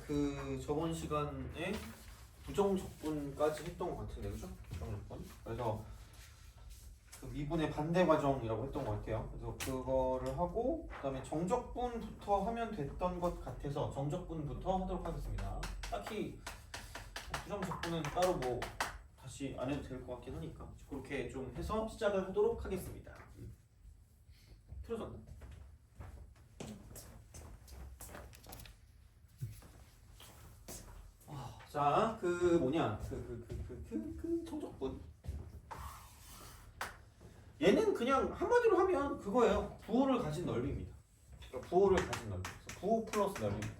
그 저번 시간에 부정적분까지 했던 것 같은데, 그죠? 부정적분. 그래서 그 미분의 반대 과정이라고 했던 것 같아요. 그래서 그거를 하고 그다음에 정적분부터 하면 됐던 것 같아서 정적분부터 하도록 하겠습니다. 딱히 부정적분은 따로 뭐 다시 안 해도 될 것 같긴 하니까 그렇게 좀 해서 시작을 하도록 하겠습니다. 틀어졌나? 자, 그 뭐냐, 그 정적분. 얘는 그냥 한마디로 하면 그거예요. 부호를 가진 넓이입니다. 그러니까 부호를 가진 넓이. 그래서 부호 플러스 넓이입니다.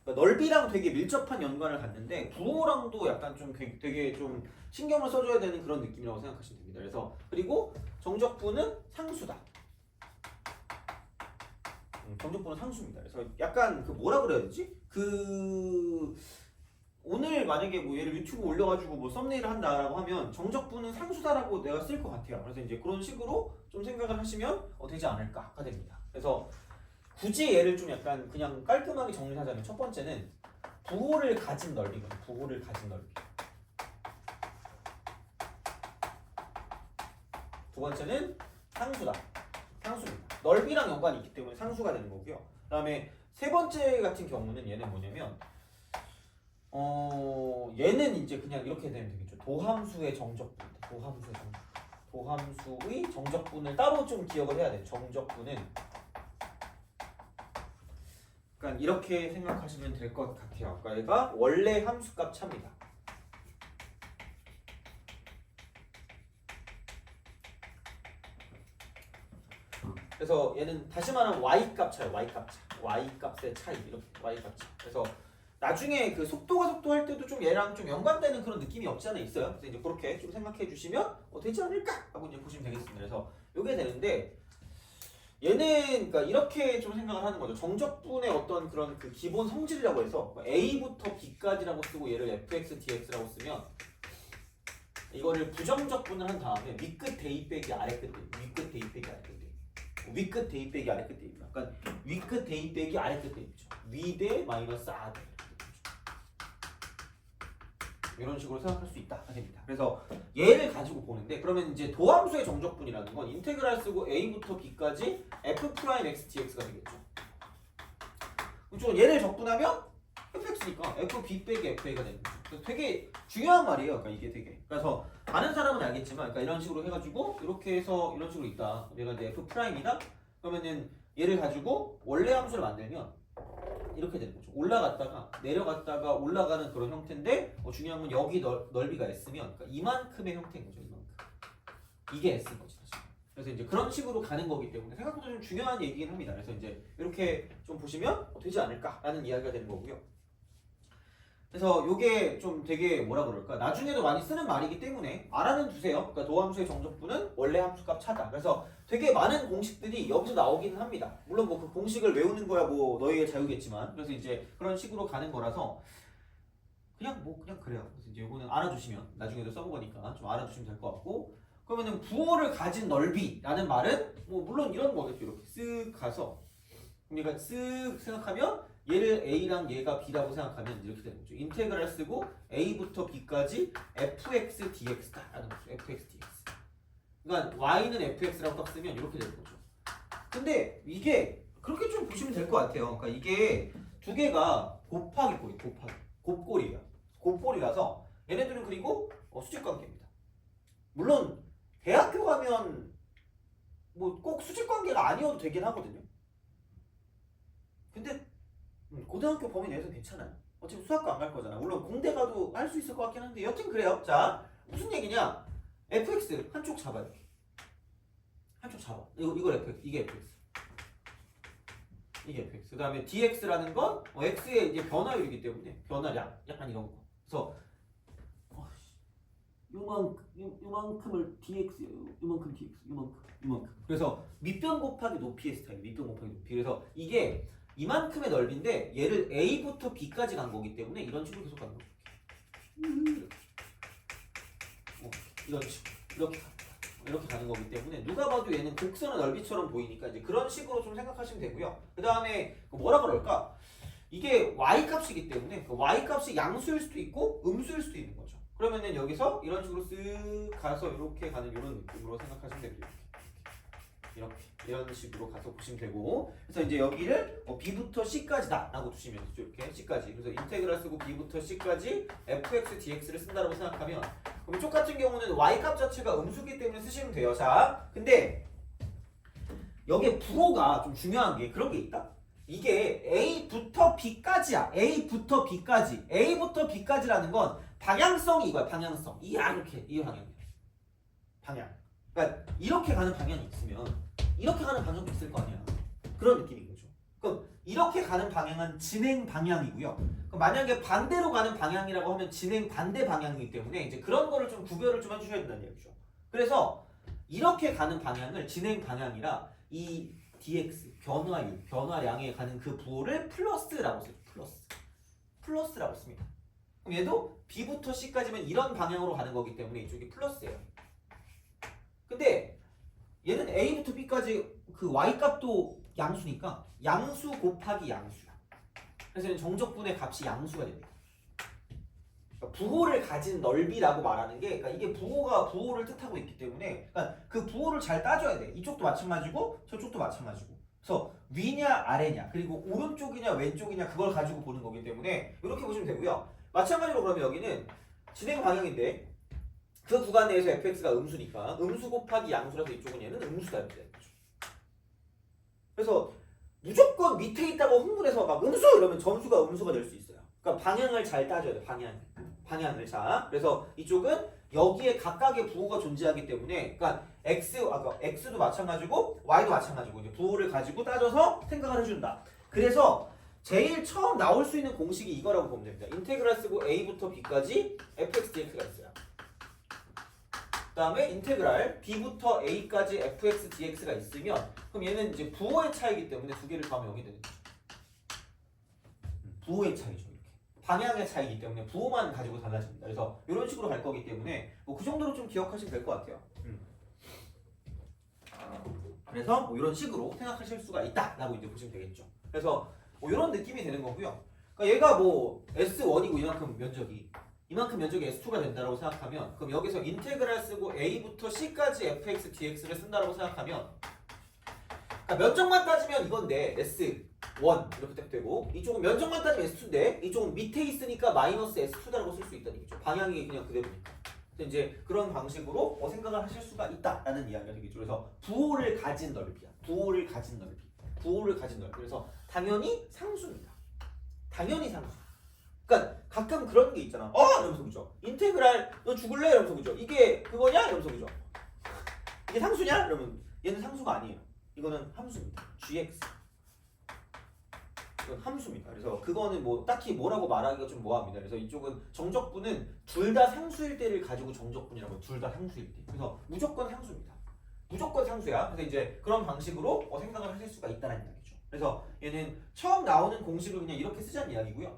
그러니까 넓이랑 되게 밀접한 연관을 갖는데 부호랑도 약간 좀 되게 좀 신경을 써줘야 되는 그런 느낌이라고 생각하시면 됩니다. 그래서 그리고 정적분은 상수다. 정적분은 상수입니다. 그래서 약간 그 뭐라 그래야 되지? 그 오늘 만약에 뭐 얘를 유튜브 올려가지고 뭐 썸네일을 한다라고 하면 정적분은 상수다라고 내가 쓸 것 같아요. 그래서 이제 그런 식으로 좀 생각을 하시면 되지 않을까가 됩니다. 그래서 굳이 얘를 좀 약간 그냥 깔끔하게 정리하자면 첫 번째는 부호를 가진 넓이거든요. 부호를 가진 넓이. 두 번째는 상수다. 상수입니다. 넓이랑 연관이 있기 때문에 상수가 되는 거고요. 그 다음에 세 번째 같은 경우는 얘는 뭐냐면 얘는 이제 그냥 이렇게 되면 되겠죠. 도함수의 정적분입니다. 도함수의 정적분을 따로 좀 기억을 해야 돼요. 정적분은 그러니까 이렇게 생각하시면 될 것 같아요. 그러니까 얘가 원래 함수값 차입니다. 그래서 얘는 다시 말하면 y값 차예요. y값의 차이 이렇게 y값 차. 그래서 나중에 그 속도가 속도할 때도 좀 얘랑 좀 연관되는 그런 느낌이 없지 않아 있어요. 그래서 이제 그렇게 좀 생각해 주시면 되지 않을까 하고 이제 보시면 되겠습니다. 그래서 이게 되는데 얘는 그러니까 이렇게 좀 생각을 하는 거죠. 정적분의 어떤 그런 그 기본 성질이라고 해서 a부터 b까지라고 쓰고 얘를 fx dx라고 쓰면 이거를 부정적분을 한 다음에 윗끝 대입 빼기 아래끝 대입, 윗끝 대입 빼기 아래끝 대입, 윗끝 대입 빼기 아래끝 대입, 약간 윗끝 대입 빼기 아래끝 대입이죠. 위대 마이너스 아대 이런 식으로 생각할 수 있다 됩니다. 그래서 얘를 가지고 보는데 그러면 이제 도함수의 정적분이라는 건 인테그랄 쓰고 a부터 b까지 f 프라임 x dx가 되겠죠. 그렇죠? 얘를 적분하면 fx니까 fb 빼기 fa가 되는 거죠. 되게 중요한 말이에요. 그러니까 이게 되게. 그래서 아는 사람은 알겠지만, 그러니까 이런 식으로 해가지고 이렇게 해서 이런 식으로 있다. 얘가 이제 f 프라임이다. 그러면은 얘를 가지고 원래 함수를 만들면 이렇게 되는 거죠. 올라갔다가 내려갔다가 올라가는 그런 형태인데 중요한 건 여기 넓이가 S면 그러니까 이만큼의 형태인 거죠. 이만큼. 이게 S인 거지 사실. 그래서 이제 그런 식으로 가는 거기 때문에 생각보다 좀 중요한 얘기긴 합니다. 그래서 이제 이렇게 좀 보시면 되지 않을까라는 이야기가 되는 거고요. 그래서 요게 좀 되게 뭐라 그럴까 나중에도 많이 쓰는 말이기 때문에 알아는 두세요. 그러니까 도함수의 정적분은 원래 함수값 차다. 그래서 되게 많은 공식들이 여기서 나오기는 합니다. 물론 뭐 그 공식을 외우는 거야 뭐 너희의 자유겠지만 그래서 이제 그런 식으로 가는 거라서 그냥 그래요. 그래서 이제 요거는 알아두시면 나중에도 써보니까 좀 알아두시면 될 것 같고 그러면은 부호를 가진 넓이라는 말은 뭐 물론 이런 거겠죠. 이렇게 쓱 가서 그러니까 쓱 생각하면 얘를 a랑 얘가 b라고 생각하면 이렇게 되는 거죠. 인테그랄 쓰고 a부터 b까지 fx dx다라는 거죠. fx dx. 그러니까 y는 fx라고 딱 쓰면 이렇게 되는 거죠. 근데 이게 그렇게 좀 보시면 될 것 같아요. 그러니까 이게 두 개가 곱하기 곱골이에요. 곱골이라서 얘네들은 그리고 수직 관계입니다. 물론 대학교 가면 뭐 꼭 수직 관계가 아니어도 되긴 하거든요. 근데 고등학교 범위 내에서는 괜찮아요. 어차피 수학과 안 갈 거잖아. 물론 공대 가도 할 수 있을 것 같긴 한데 여튼 그래요. 자 무슨 얘기냐? fx 한쪽 잡아 이렇게. 한쪽 잡아. 이걸 fx. 이게 fx. 이게 fx. 그 다음에 dx라는 건 x의 이제 변화율이기 때문에 변화량 약간 이런 거. 그래서 요만큼을 dx, 요만큼 dx, 요만큼. 그래서 밑변 곱하기 높이의 스타일. 밑변 곱하기 높이. 그래서 이게 이만큼의 넓이인데 얘를 a부터 b까지 간 거기 때문에 이런 식으로 계속 가는 거죠. 이런 식으로 이렇게 갑니다. 이렇게 가는 거기 때문에 누가 봐도 얘는 곡선의 넓이처럼 보이니까 이제 그런 식으로 좀 생각하시면 되고요. 그 다음에 뭐라 그럴까? 이게 y 값이기 때문에 그 y 값이 양수일 수도 있고 음수일 수도 있는 거죠. 그러면은 여기서 이런 식으로 쓱 가서 이렇게 가는 이런 느낌으로 생각하시면 됩니다. 이렇게 이런 식으로 가서 보시면 되고, 그래서 이제 여기를 b부터 c까지다 라고 두시면 되죠. 이렇게 c까지. 그래서 인테그랄 쓰고 b부터 c까지 fx dx를 쓴다라고 생각하면, 그럼 이쪽 같은 경우는 y 값 자체가 음수기 때문에 쓰시면 돼요. 자, 근데 여기에 부호가 좀 중요한 게 그런 게 있다. 이게 a부터 b까지야. a부터 b까지. a부터 b까지라는 건 방향성이 이거야. 방향성. 이렇게 이 방향이야. 방향. 그러니까 이렇게 가는 방향이 있으면 이렇게 가는 방향도 있을 거 아니야. 그런 느낌인 거죠. 그럼 이렇게 가는 방향은 진행 방향이고요. 그럼 만약에 반대로 가는 방향이라고 하면 진행 반대 방향이기 때문에 이제 그런 거를 좀 구별을 좀 해주셔야 된다는 얘기죠. 그래서 이렇게 가는 방향을 진행 방향이라 이 dx 변화율, 변화량에 가는 그 부호를 플러스라고 써요. 플러스라고 씁니다. 그럼 얘도 b부터 c까지면 이런 방향으로 가는 거기 때문에 이쪽이 플러스예요. 근데 얘는 a부터 b까지 그 y 값도 양수니까 양수 곱하기 양수야. 그래서 얘는 정적분의 값이 양수가 됩니다. 그러니까 부호를 가진 넓이라고 말하는 게, 그러니까 이게 부호를 뜻하고 있기 때문에, 그러니까 그 부호를 잘 따져야 돼. 이쪽도 마찬가지고 저쪽도 마찬가지고. 그래서 위냐 아래냐 그리고 오른쪽이냐 왼쪽이냐 그걸 가지고 보는 거기 때문에 이렇게 보시면 되고요. 마찬가지로 그러면 여기는 진행 방향인데 그 구간 내에서 fx가 음수니까 음수 곱하기 양수라서 이쪽은 얘는 음수다 이렇게 되는 거죠. 그래서 무조건 밑에 있다고 흥분해서 막 음수 이러면 점수가 음수가 될 수 있어요. 그러니까 방향을 잘 따져야 돼. 방향을. 자, 그래서 이쪽은 여기에 각각의 부호가 존재하기 때문에, 그러니까 x도 마찬가지고 y도 마찬가지고 이제 부호를 가지고 따져서 생각을 해준다. 그래서 제일 처음 나올 수 있는 공식이 이거라고 보면 됩니다. 인테그랄 쓰고 a부터 b까지 fx dx가 있어요. 그 다음에 인테그랄 b부터 a까지 fx dx가 있으면 그럼 얘는 이제 부호의 차이기 때문에 두 개를 더하면 0이 되는 거죠. 부호의 차이죠. 이렇게 방향의 차이기 때문에 부호만 가지고 달라집니다. 그래서 이런 식으로 갈 거기 때문에 뭐 그 정도로 좀 기억하시면 될 것 같아요. 그래서 뭐 이런 식으로 생각하실 수가 있다라고 이제 보시면 되겠죠. 그래서 뭐 이런 느낌이 되는 거고요. 그러니까 얘가 뭐 S1이고 이만큼 면적이 S2가 된다고 생각하면, 그럼 여기서 인테그랄 쓰고 a부터 c까지 fx dx를 쓴다고 생각하면, 그러니까 면적만 따지면 이건데 S1 이렇게 딱 되고, 이쪽은 면적만 따지면 S2인데 이쪽은 밑에 있으니까 마이너스 S2라고 쓸 수 있다는 얘기죠. 방향이 그냥 그대로니까. 이제 그런 방식으로 생각을 하실 수가 있다라는 이야기가 되겠죠. 그래서 부호를 가진 넓이야. 부호를 가진 넓이. 그래서 당연히 상수입니다. 당연히 상수. 그러니까 가끔 그런 게 있잖아. 이러면서 그죠? 인테그랄 너 죽을래? 이러면서 그죠? 이게 그거냐? 이러면서 그죠? 이게 상수냐? 이러면 얘는 상수가 아니에요. 이거는 함수입니다. gx. 이건 함수입니다. 그래서 그거는 뭐 딱히 뭐라고 말하기가 좀 뭐합니다. 그래서 이쪽은 정적분은 둘 다 상수일 때를 가지고 정적분이라고 해요. 둘 다 상수일 때. 그래서 무조건 상수입니다. 무조건 상수야. 그래서 이제 그런 방식으로 생각을 하실 수가 있다는 이야기죠. 그래서 얘는 처음 나오는 공식을 그냥 이렇게 쓰자는 이야기고요.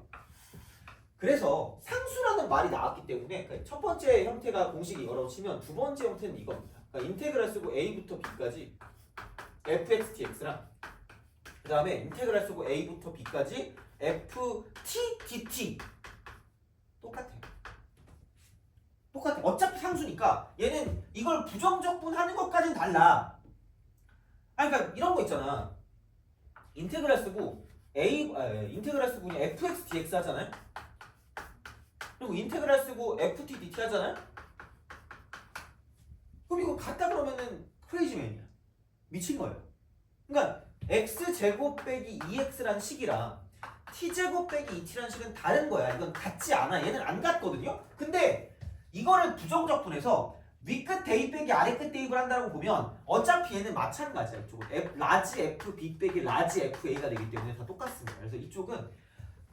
그래서 상수라는 말이 나왔기 때문에 그러니까 첫 번째 형태가 공식이 이거라고 치면 두 번째 형태는 이겁니다. 그러니까 인테그랄 쓰고 a부터 b까지 fx dx랑 그 다음에 인테그랄 쓰고 a부터 b까지 ft dt 똑같아요. 어차피 상수니까 얘는 이걸 부정적분 하는 것까지는 달라. 그러니까 이런 거 있잖아. 인테그랄 쓰고 인테그랄 쓰고 그냥 fx dx 하잖아요. 그리고 인테그랄 쓰고 ft dt 하잖아요. 그럼 이거 같다 그러면은 크레이지맨이야. 미친 거예요. 그러니까 x제곱 빼기 2x란 식이랑 t제곱 빼기 2t란 식은 다른 거야. 이건 같지 않아. 얘는 안 같거든요. 근데 이거를 부정적분해서 위끝 대입 빼기 아래끝 대입을 한다고 보면 어차피 얘는 마찬가지야. 이쪽은 라지 fb 빼기 라지 fa가 되기 때문에 다 똑같습니다. 그래서 이쪽은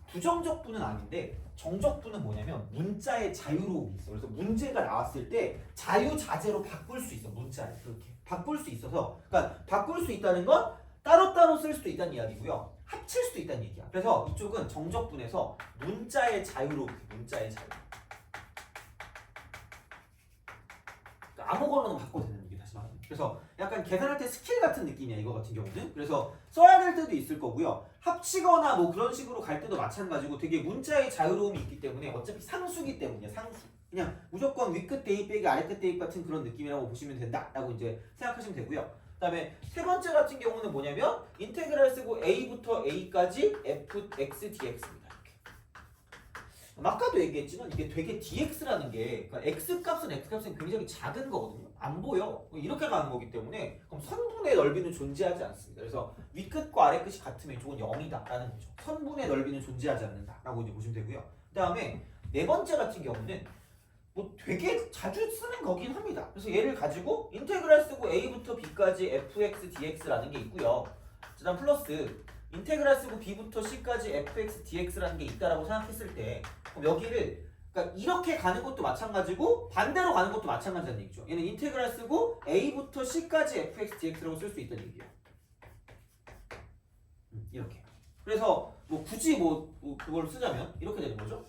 부정적분은 아닌데 정적분은 뭐냐면 문자의 자유로움이 있어. 그래서 문제가 나왔을 때 자유자재로 바꿀 수 있어. 문자를 그렇게 바꿀 수 있어서, 그러니까 바꿀 수 있다는 건 따로따로 쓸 수도 있다는 이야기고요. 합칠 수도 있다는 얘기야. 그래서 이쪽은 정적분에서 문자의 자유로움, 문자의 자유. 그러니까 아무거나 바꿔도 되는 얘기다. 그래서 약간 계산할 때 스킬 같은 느낌이야 이거 같은 경우는. 그래서 써야 될 때도 있을 거고요. 합치거나 뭐 그런 식으로 갈 때도 마찬가지고 되게 문자의 자유로움이 있기 때문에 어차피 상수기 때문이야 상수. 그냥 무조건 위끝 대입 빼기 아래끝 대입 같은 그런 느낌이라고 보시면 된다라고 이제 생각하시면 되고요. 그다음에 세 번째 같은 경우는 뭐냐면 인테그랄 쓰고 a부터 a까지 fx dx입니다. 아까도 얘기했지만 이게 되게 dx라는 게 그러니까 x값은 x값은 굉장히 작은 거거든요. 안 보여. 이렇게 가는 거기 때문에 그럼 선분의 넓이는 존재하지 않습니다. 그래서 위끝과 아래끝이 같으면 이쪽은 0이다라는 거죠. 선분의 넓이는 존재하지 않는다라고 이제 보시면 되고요. 그다음에 네 번째 같은 경우는 뭐 되게 자주 쓰는 거긴 합니다. 그래서 얘를 가지고 인테그랄 쓰고 a부터 b까지 fx dx라는 게 있고요. 그다음 플러스 인테그랄 쓰고 b부터 c까지 fx dx라는 게 있다라고 생각했을 때 그럼 여기를 그러니까 이렇게 가는 것도 마찬가지고 반대로 가는 것도 마찬가지라는 얘기죠. 얘는 인테그랄 쓰고 a부터 c까지 fx dx라고 쓸 수 있다는 얘기예요. 이렇게. 그래서 뭐 굳이 뭐 그걸 쓰자면 이렇게 되는 거죠.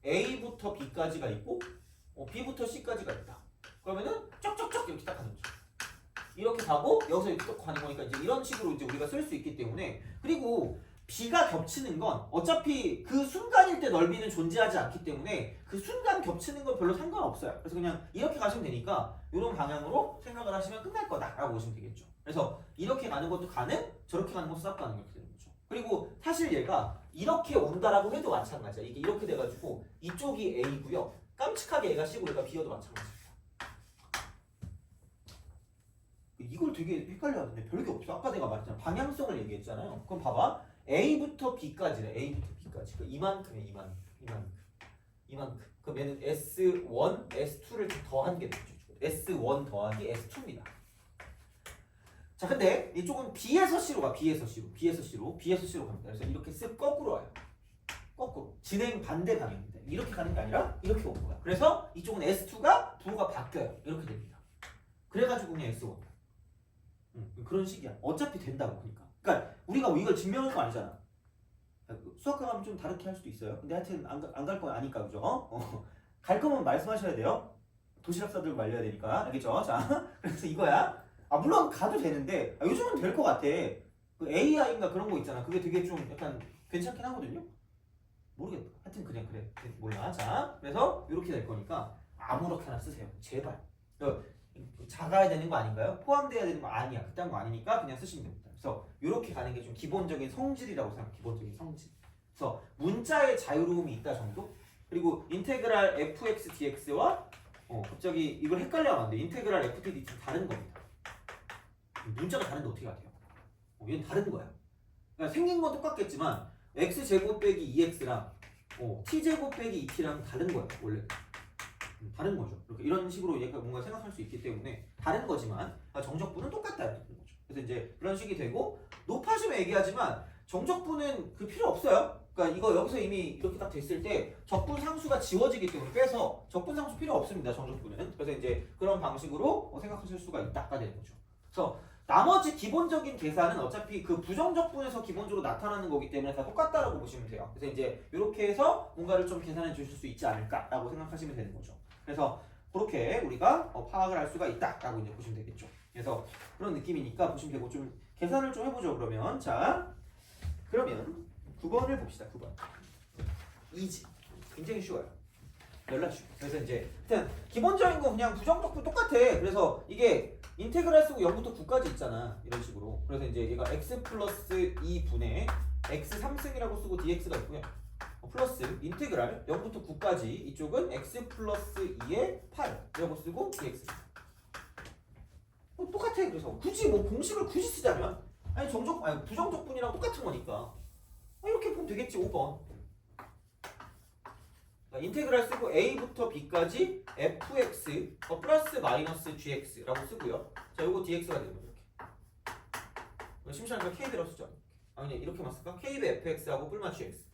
a부터 b까지가 있고 b부터 c까지가 있다. 그러면은 쩍쩍쩍 이렇게 딱 가는 거죠. 이렇게 가고 여기서 이렇게 또 가는 거니까 이제 이런 식으로 이제 우리가 쓸 수 있기 때문에 그리고 b가 겹치는 건 어차피 그 순간일 때 넓이는 존재하지 않기 때문에 그 순간 겹치는 건 별로 상관없어요. 그래서 그냥 이렇게 가시면 되니까 이런 방향으로 생각을 하시면 끝날 거다라고 보시면 되겠죠. 그래서 이렇게 가는 것도 가능, 저렇게 가는 것도 싹 가능 이렇게 되는 거죠. 그리고 사실 얘가 이렇게 온다라고 해도 마찬가지야. 이게 이렇게 돼가지고 이쪽이 a고요. 깜찍하게 얘가 C고 얘가 B여도 마찬가지입니다. 이걸 되게 헷갈려하는데 별게 없어. 아까 내가 말했잖아. 방향성을 얘기했잖아요. 그럼 봐봐. A부터 B까지래. A부터 B까지. 그 이만큼이야. 이만큼. 그럼 얘는 S1, S2를 더한 게 되죠. S1 더하기 S2입니다. 자, 근데 이쪽은 B에서 C로 가. B에서 C로 갑니다. 그래서 이렇게 쓱 거꾸로 와요. 거꾸로. 진행 반대 방향입니다. 이렇게 가는 게 아니라 이렇게 오는 거야. 그래서 이쪽은 S2가 부호가 바뀌어요. 이렇게 됩니다. 그래가지고 그냥 S1. 그런 식이야. 어차피 된다고 그러니까 우리가 뭐 이걸 증명할 거 아니잖아. 수학과 가면 좀 다르게 할 수도 있어요. 근데 하여튼 안 갈 거 아니까 그죠? 갈 거면 말씀하셔야 돼요. 도시락 싸들고 말려야 되니까 알겠죠? 자, 그래서 이거야. 물론 가도 되는데 요즘은 될 거 같아. 그 AI인가 그런 거 있잖아. 그게 되게 좀 약간 괜찮긴 하거든요. 모르겠다. 하여튼 그냥 그래. 몰라. 자, 그래서 이렇게 될 거니까 아무렇게나 쓰세요. 제발. 작아야 되는 거 아닌가요? 포함돼야 되는 거 아니야. 그딴 거 아니니까 그냥 쓰시면 됩니다. 그래서 이렇게 가는 게 좀 기본적인 성질이라고 생각해요. 기본적인 성질. 그래서 문자의 자유로움이 있다 정도? 그리고 인테그랄 fx dx와 갑자기 이걸 헷갈려하면 안 돼. 인테그랄 ft dt 다른 겁니다. 문자가 다른데 어떻게 알아요? 얘는 다른 거야. 그러니까 생긴 건 똑같겠지만 x제곱 빼기 2x랑 t제곱 빼기 2t랑 다른 거야. 원래 다른 거죠. 이렇게 이런 식으로 얘가 뭔가 생각할 수 있기 때문에 다른 거지만 정적분은 똑같다 이렇게 되는 거죠. 그래서 이제 그런 식이 되고 높아지면 얘기하지만 정적분은 그 필요 없어요. 그러니까 이거 여기서 이미 이렇게 딱 됐을 때 적분 상수가 지워지기 때문에 빼서 적분 상수 필요 없습니다. 정적분은. 그래서 이제 그런 방식으로 생각하실 수가 있다가 되는 거죠. 그래서 나머지 기본적인 계산은 어차피 그 부정적분에서 기본적으로 나타나는 거기 때문에 다 똑같다라고 보시면 돼요. 그래서 이제 이렇게 해서 뭔가를 좀 계산해 주실 수 있지 않을까라고 생각하시면 되는 거죠. 그래서 그렇게 우리가 파악을 할 수가 있다라고 이제 보시면 되겠죠. 그래서 그런 느낌이니까 보시면 되고 좀 계산을 좀 해보죠. 그러면 자, 그러면 9번을 봅시다. 9번. 이지. 굉장히 쉬워요. 연락 쉬워. 그래서 이제 일단 기본적인 건 그냥 부정적분 똑같아. 그래서 이게 인테그랄 쓰고 0부터 9까지 있잖아. 이런 식으로. 그래서 이제 얘가 x 플러스 2분의 x 3승이라고 쓰고 dx가 있고요. 플러스 인테그랄 0부터 9까지 이쪽은 x 플러스 2의 8이라고 쓰고 dx입니다. 똑같아. 그래서 굳이 뭐 공식을 굳이 쓰자면 부정적분이랑 똑같은 거니까 이렇게 보면 되겠지. 5번. 인테그랄 쓰고 a부터 b까지 fx 플러스 마이너스 gx라고 쓰고요. 자, 요거 dx가 되는 거죠. 이렇게. 심심하니까 k배로 쓰죠. 그냥 이렇게만 쓸까? k배 fx하고 뿔마 gx.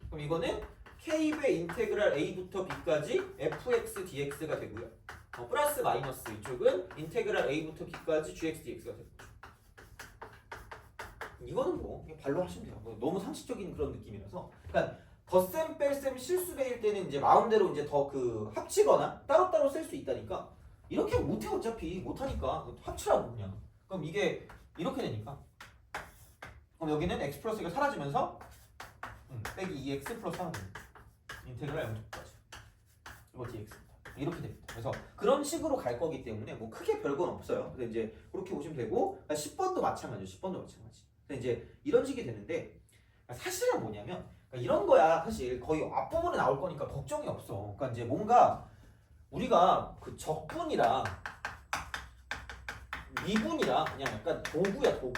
그럼 이거는 k배 인테그랄 a부터 b까지 fx dx가 되고요. 플러스 마이너스 이쪽은 인테그랄 a부터 b까지 gx dx가 되는 거죠. 이거는 뭐 그냥 발로 하시면 돼요. 너무 상식적인 그런 느낌이라서. 그러니까 덧셈 뺄셈 실수배일 때는 이제 마음대로 이제 더 그 합치거나 따로따로 쓸 수 있다니까 이렇게 못해 어차피 못하니까 합치라고 그냥. 그럼 이게 이렇게 되니까 그럼 여기는 x 플러스 1가 사라지면서 빼기 2x 플러스 1 인테그랄 0까지 이거 dx 이렇게 됩니다. 그래서 그런 식으로 갈 거기 때문에 뭐 크게 별건 없어요. 근데 이제 그렇게 보시면 되고 10번도 마찬가지죠. 10번도 마찬가지. 근데 이제 이런 식이 되는데 사실은 뭐냐면 이런 거야. 사실 거의 앞부분에 나올 거니까 걱정이 없어. 그러니까 이제 뭔가 우리가 그 적분이랑 미분이랑 그냥 약간 도구야 도구.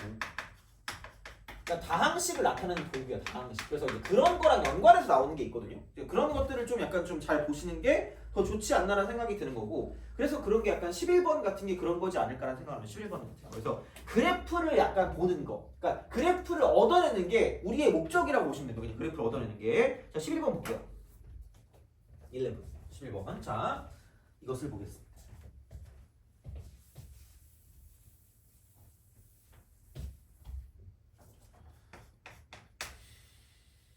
그러니까 다항식을 나타내는 도구야 다항식. 그래서 이제 그런 거랑 연관해서 나오는 게 있거든요. 그런 것들을 좀 약간 좀 잘 보시는 게 더 좋지 않나라는 생각이 드는 거고. 그래서 그런 게 약간 11번 같은 게 그런 거지 않을까라는 생각을 하면 11번 같아요. 그래서 그래프를 약간 보는 거. 그러니까 그래프를 얻어내는 게 우리의 목적이라고 보시면 돼요. 그냥 그래프를 얻어내는 게. 자 11번 볼게요. 11번. 자 이것을 보겠습니다.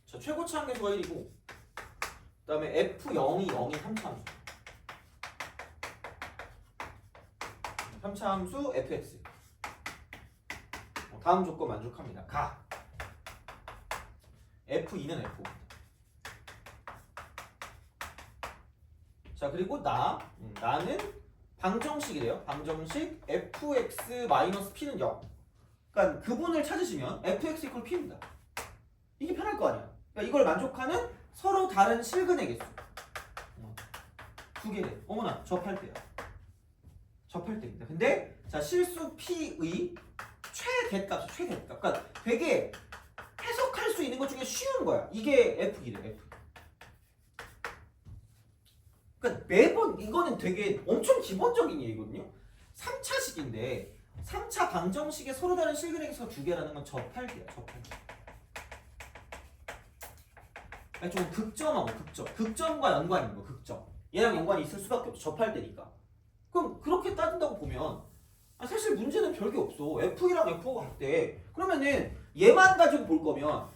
자 최고치 함수가 1이고 그 다음에 F0이 0인 3차함수 3차함수 fx 다음 조건 만족합니다. 가 F2는 F5 자 그리고 나는 방정식이래요. 방정식 fx-p는 0 그러니까 그분을 찾으시면 fx 이퀄 p입니다. 이게 편할 거 아니야. 그러니까 이걸 만족하는 서로 다른 실근의 개수 두 개래. 어머나 접할 때야. 접할 때입니다. 근데 자 실수 p의 최대값이 최대값. 그러니까 되게 해석할 수 있는 것 중에 쉬운 거야. 이게 f이래. f. 그러니까 매번 이거는 되게 엄청 기본적인 얘기거든요. 3차식인데 3차 방정식에 서로 다른 실근의 개수가 두 개라는 건 접할 때야. 접할 때. 아니, 좀 극점하고 극점과 연관이 있는 거. 극점. 얘랑 연관이 있을 수밖에 없어. 접할 때니까. 그럼 그렇게 따진다고 보면 사실 문제는 별게 없어. F이랑 F가 같대. 그러면은 얘만 가지고 볼 거면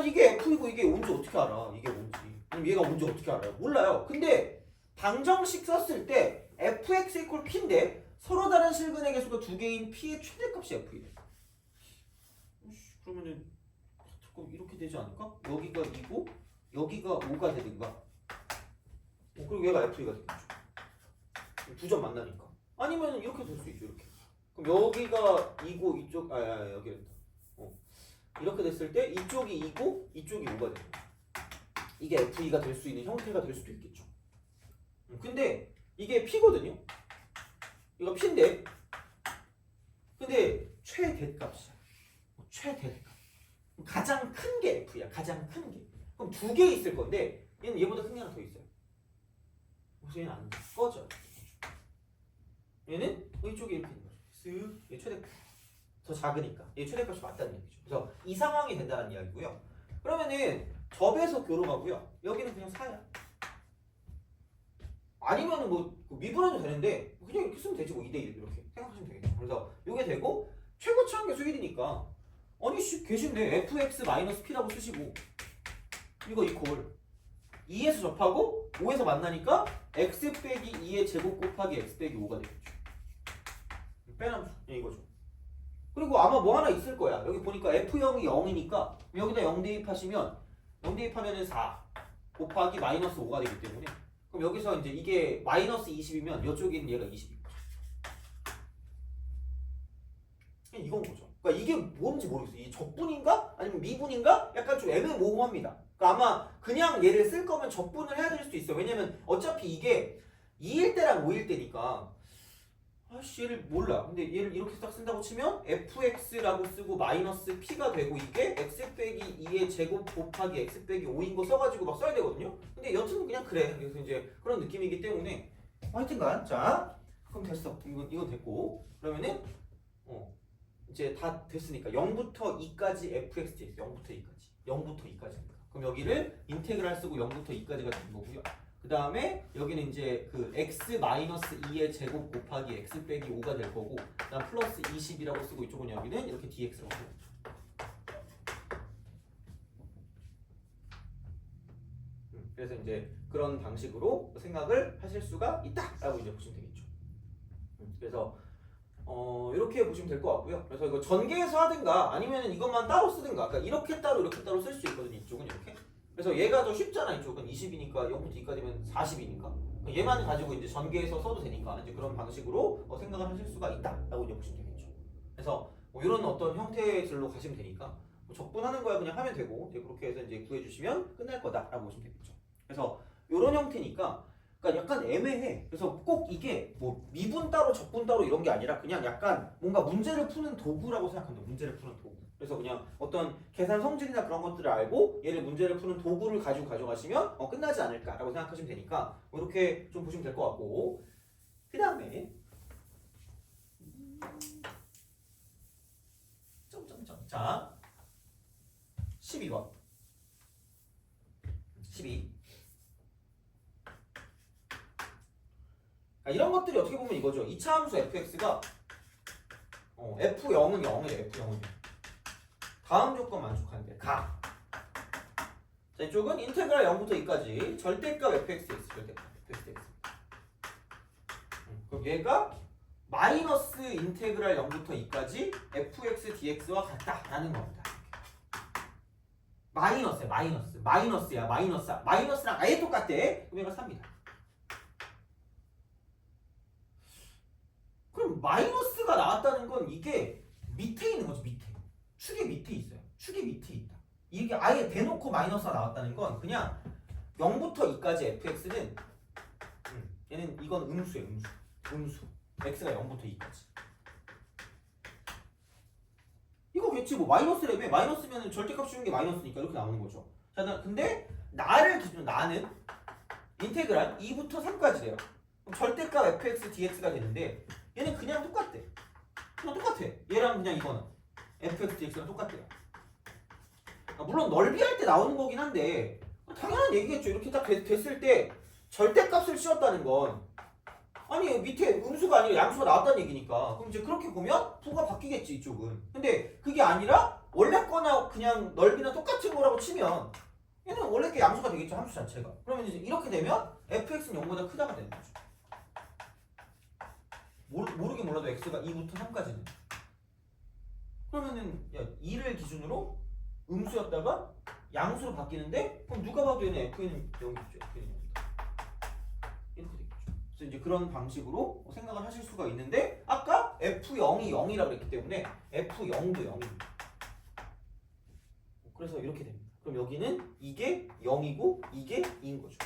이게 F이고 이게 뭔지 어떻게 알아? 이게 뭔지. 그럼 얘가 뭔지 어떻게 알아요? 몰라요. 근데 방정식 썼을 때 fx 이퀄 p인데 서로 다른 실근의 개수가 두 개인 p의 최대값이 f이래. 그러면은 이렇게 되지 않을까? 여기가 2고 여기가 5가 되든가. 그리고 얘가 f2가 되겠죠. 두 점 만나니까. 아니면 이렇게 될 수 있죠. 이렇게. 그럼 여기가 2고 이쪽 여기랬다. 이렇게 됐을 때 이쪽이 2고 이쪽이 5가 되는 거야. 이게 f2가 될 수 있는 형태가 될 수도 있겠죠. 근데 이게 p거든요. 이거 p인데 근데 최대값이야. 최대값. 가장 큰 게 f야. 가장 큰 게. 그럼 두 개 있을 건데 얘는 얘보다 큰 게 하나 더 있어요. 그래서 얘는 안 꺼져. 얘는 이쪽에 이렇게 있는 거죠. 쓱. 얘 최대값. 더 작으니까. 얘 최대값이 맞다는 얘기죠. 그래서 이 상황이 된다는 이야기고요. 그러면은 접에서 교로가고요. 여기는 그냥 4야. 아니면은 뭐 미분해도 되는데 그냥 이렇게 쓰면 되지. 뭐 2대1 이렇게 생각하시면 되겠죠. 그래서 이게 되고 최고치 함수 1이니까 아니 씨 계신데 fx-p라고 쓰시고 이거 이퀄 2에서 접하고 5에서 만나니까 x 빼기 2의 제곱 곱하기 x 빼기 5가 되겠죠. 빼남수 이거죠. 그리고 아마 뭐 하나 있을 거야. 여기 보니까 f0이 0이니까 여기다 0 대입하시면 0 대입하면은 4 곱하기 마이너스 5가 되기 때문에 그럼 여기서 이제 이게 마이너스 20이면 이쪽에 있는 얘가 20인 거죠. 이건 거죠. 그러니까 이게 뭔지 모르겠어요. 이 적분인가? 아니면 미분인가? 약간 좀 애매모호합니다. 그러니까 아마 그냥 얘를 쓸 거면 적분을 해야 될 수도 있어요. 왜냐면 어차피 이게 2일 때랑 5일 때니까 아씨 얘를 몰라. 근데 얘를 이렇게 딱 쓴다고 치면 fx라고 쓰고 마이너스 p가 되고 이게 x 빼기 2의 제곱 곱하기 x 빼기 5인 거 써가지고 막 써야 되거든요. 근데 여튼 그냥 그래. 그래서 이제 그런 느낌이기 때문에 하여튼간 자 그럼 됐어. 이건 됐고 그러면은 이제 다 됐으니까 0부터 2까지 fx 0부터 2까지 0부터 2까지입니다. 그럼 여기를 인테그랄 쓰고 0부터 2까지가 된 거고요. 그 다음에 여기는 이제 그 x-2의 제곱 곱하기 x 빼기 5가 될 거고 그 다음 플러스 20이라고 쓰고 이쪽은 여기는 이렇게 dx라고 해요. 그래서 이제 그런 방식으로 생각을 하실 수가 있다라고 이제 보시면 되겠죠. 그래서 이렇게 보시면 될 것 같고요. 그래서 이거 전개해서 하든가 아니면 이것만 따로 쓰든가. 그러니까 이렇게 따로 쓸 수 있거든요. 이쪽은 이렇게. 그래서 얘가 더 쉽잖아. 이쪽은 20이니까 0부터 2까지 되면 40이니까. 얘만 가지고 이제 전개해서 써도 되니까 이제 그런 방식으로 생각을 하실 수가 있다라고 이제 보시면 되겠죠. 그래서 뭐 이런 어떤 형태들로 가시면 되니까 뭐 적분하는 거야 그냥 하면 되고 이제 그렇게 해서 이제 구해주시면 끝날 거다라고 보시면 되겠죠. 그래서 이런 형태니까 그러니까 약간 애매해. 그래서 꼭 이게 뭐 미분 따로 적분 따로 이런 게 아니라 그냥 약간 뭔가 문제를 푸는 도구라고 생각합니다. 문제를 푸는 도구. 그래서 그냥 어떤 계산 성질이나 그런 것들을 알고 얘를 문제를 푸는 도구를 가지고 가져가시면 끝나지 않을까라고 생각하시면 되니까 뭐 이렇게 좀 보시면 될 것 같고 그 다음에 자 12번 12 이런 것들이 어떻게 보면 이거죠. 2차 함수 fx가 f0은 0이래. f0은 0. 다음 조건 만족하는데 가. 자, 이쪽은 인테그랄 0부터 2까지 절대값 fxx 절대값 fxx. 그럼 얘가 마이너스 인테그랄 0부터 2까지 fx dx와 같다라는 겁니다. 마이너스야 마이너스야 마이너스랑 아예 똑같대. 그럼 얘가 3이다. 그럼 마이너스가 나왔다는 건 이게 밑에 있는 거죠. 밑에 축의 밑에 있어요. 축의 밑에 있다. 이게 아예 대놓고 마이너스가 나왔다는 건 그냥 0부터 2까지 fx는 얘는 이건 음수예요. 음수 x가 0부터 2까지 이거겠지. 뭐 마이너스라며. 마이너스면 절대값 씌우는 게 마이너스니까 이렇게 나오는 거죠. 자, 근데 나를 기준으로 나는 인테그랄 2부터 3까지 돼요. 그럼 절대값 fx dx가 되는데 얘는 그냥 똑같대. 그냥 똑같아. 얘랑 그냥 이거는 fx dx랑 똑같대요. 물론 넓이할 때 나오는 거긴 한데 당연한 얘기겠죠. 이렇게 딱 됐을 때 절대값을 씌웠다는 건 아니 밑에 음수가 아니라 양수가 나왔다는 얘기니까 그럼 이제 그렇게 보면 부가 바뀌겠지 이쪽은. 근데 그게 아니라 원래 거나 그냥 넓이나 똑같은 거라고 치면 얘는 원래 게 양수가 되겠죠. 함수 자체가. 그러면 이제 이렇게 되면 fx는 0보다 크다가 되는 거죠. 모르긴 몰라도 x가 2부터 3까지는 그러면은 2를 기준으로 음수였다가 양수로 바뀌는데 그럼 누가 봐도 얘는 f는 0이겠죠. f는 0이다. 이렇게 되겠죠. 그래서 이제 그런 방식으로 생각을 하실 수가 있는데 아까 f0이 0이라고 그랬기 때문에 f0도 0입니다. 그래서 이렇게 됩니다. 그럼 여기는 이게 0이고 이게 2인 거죠.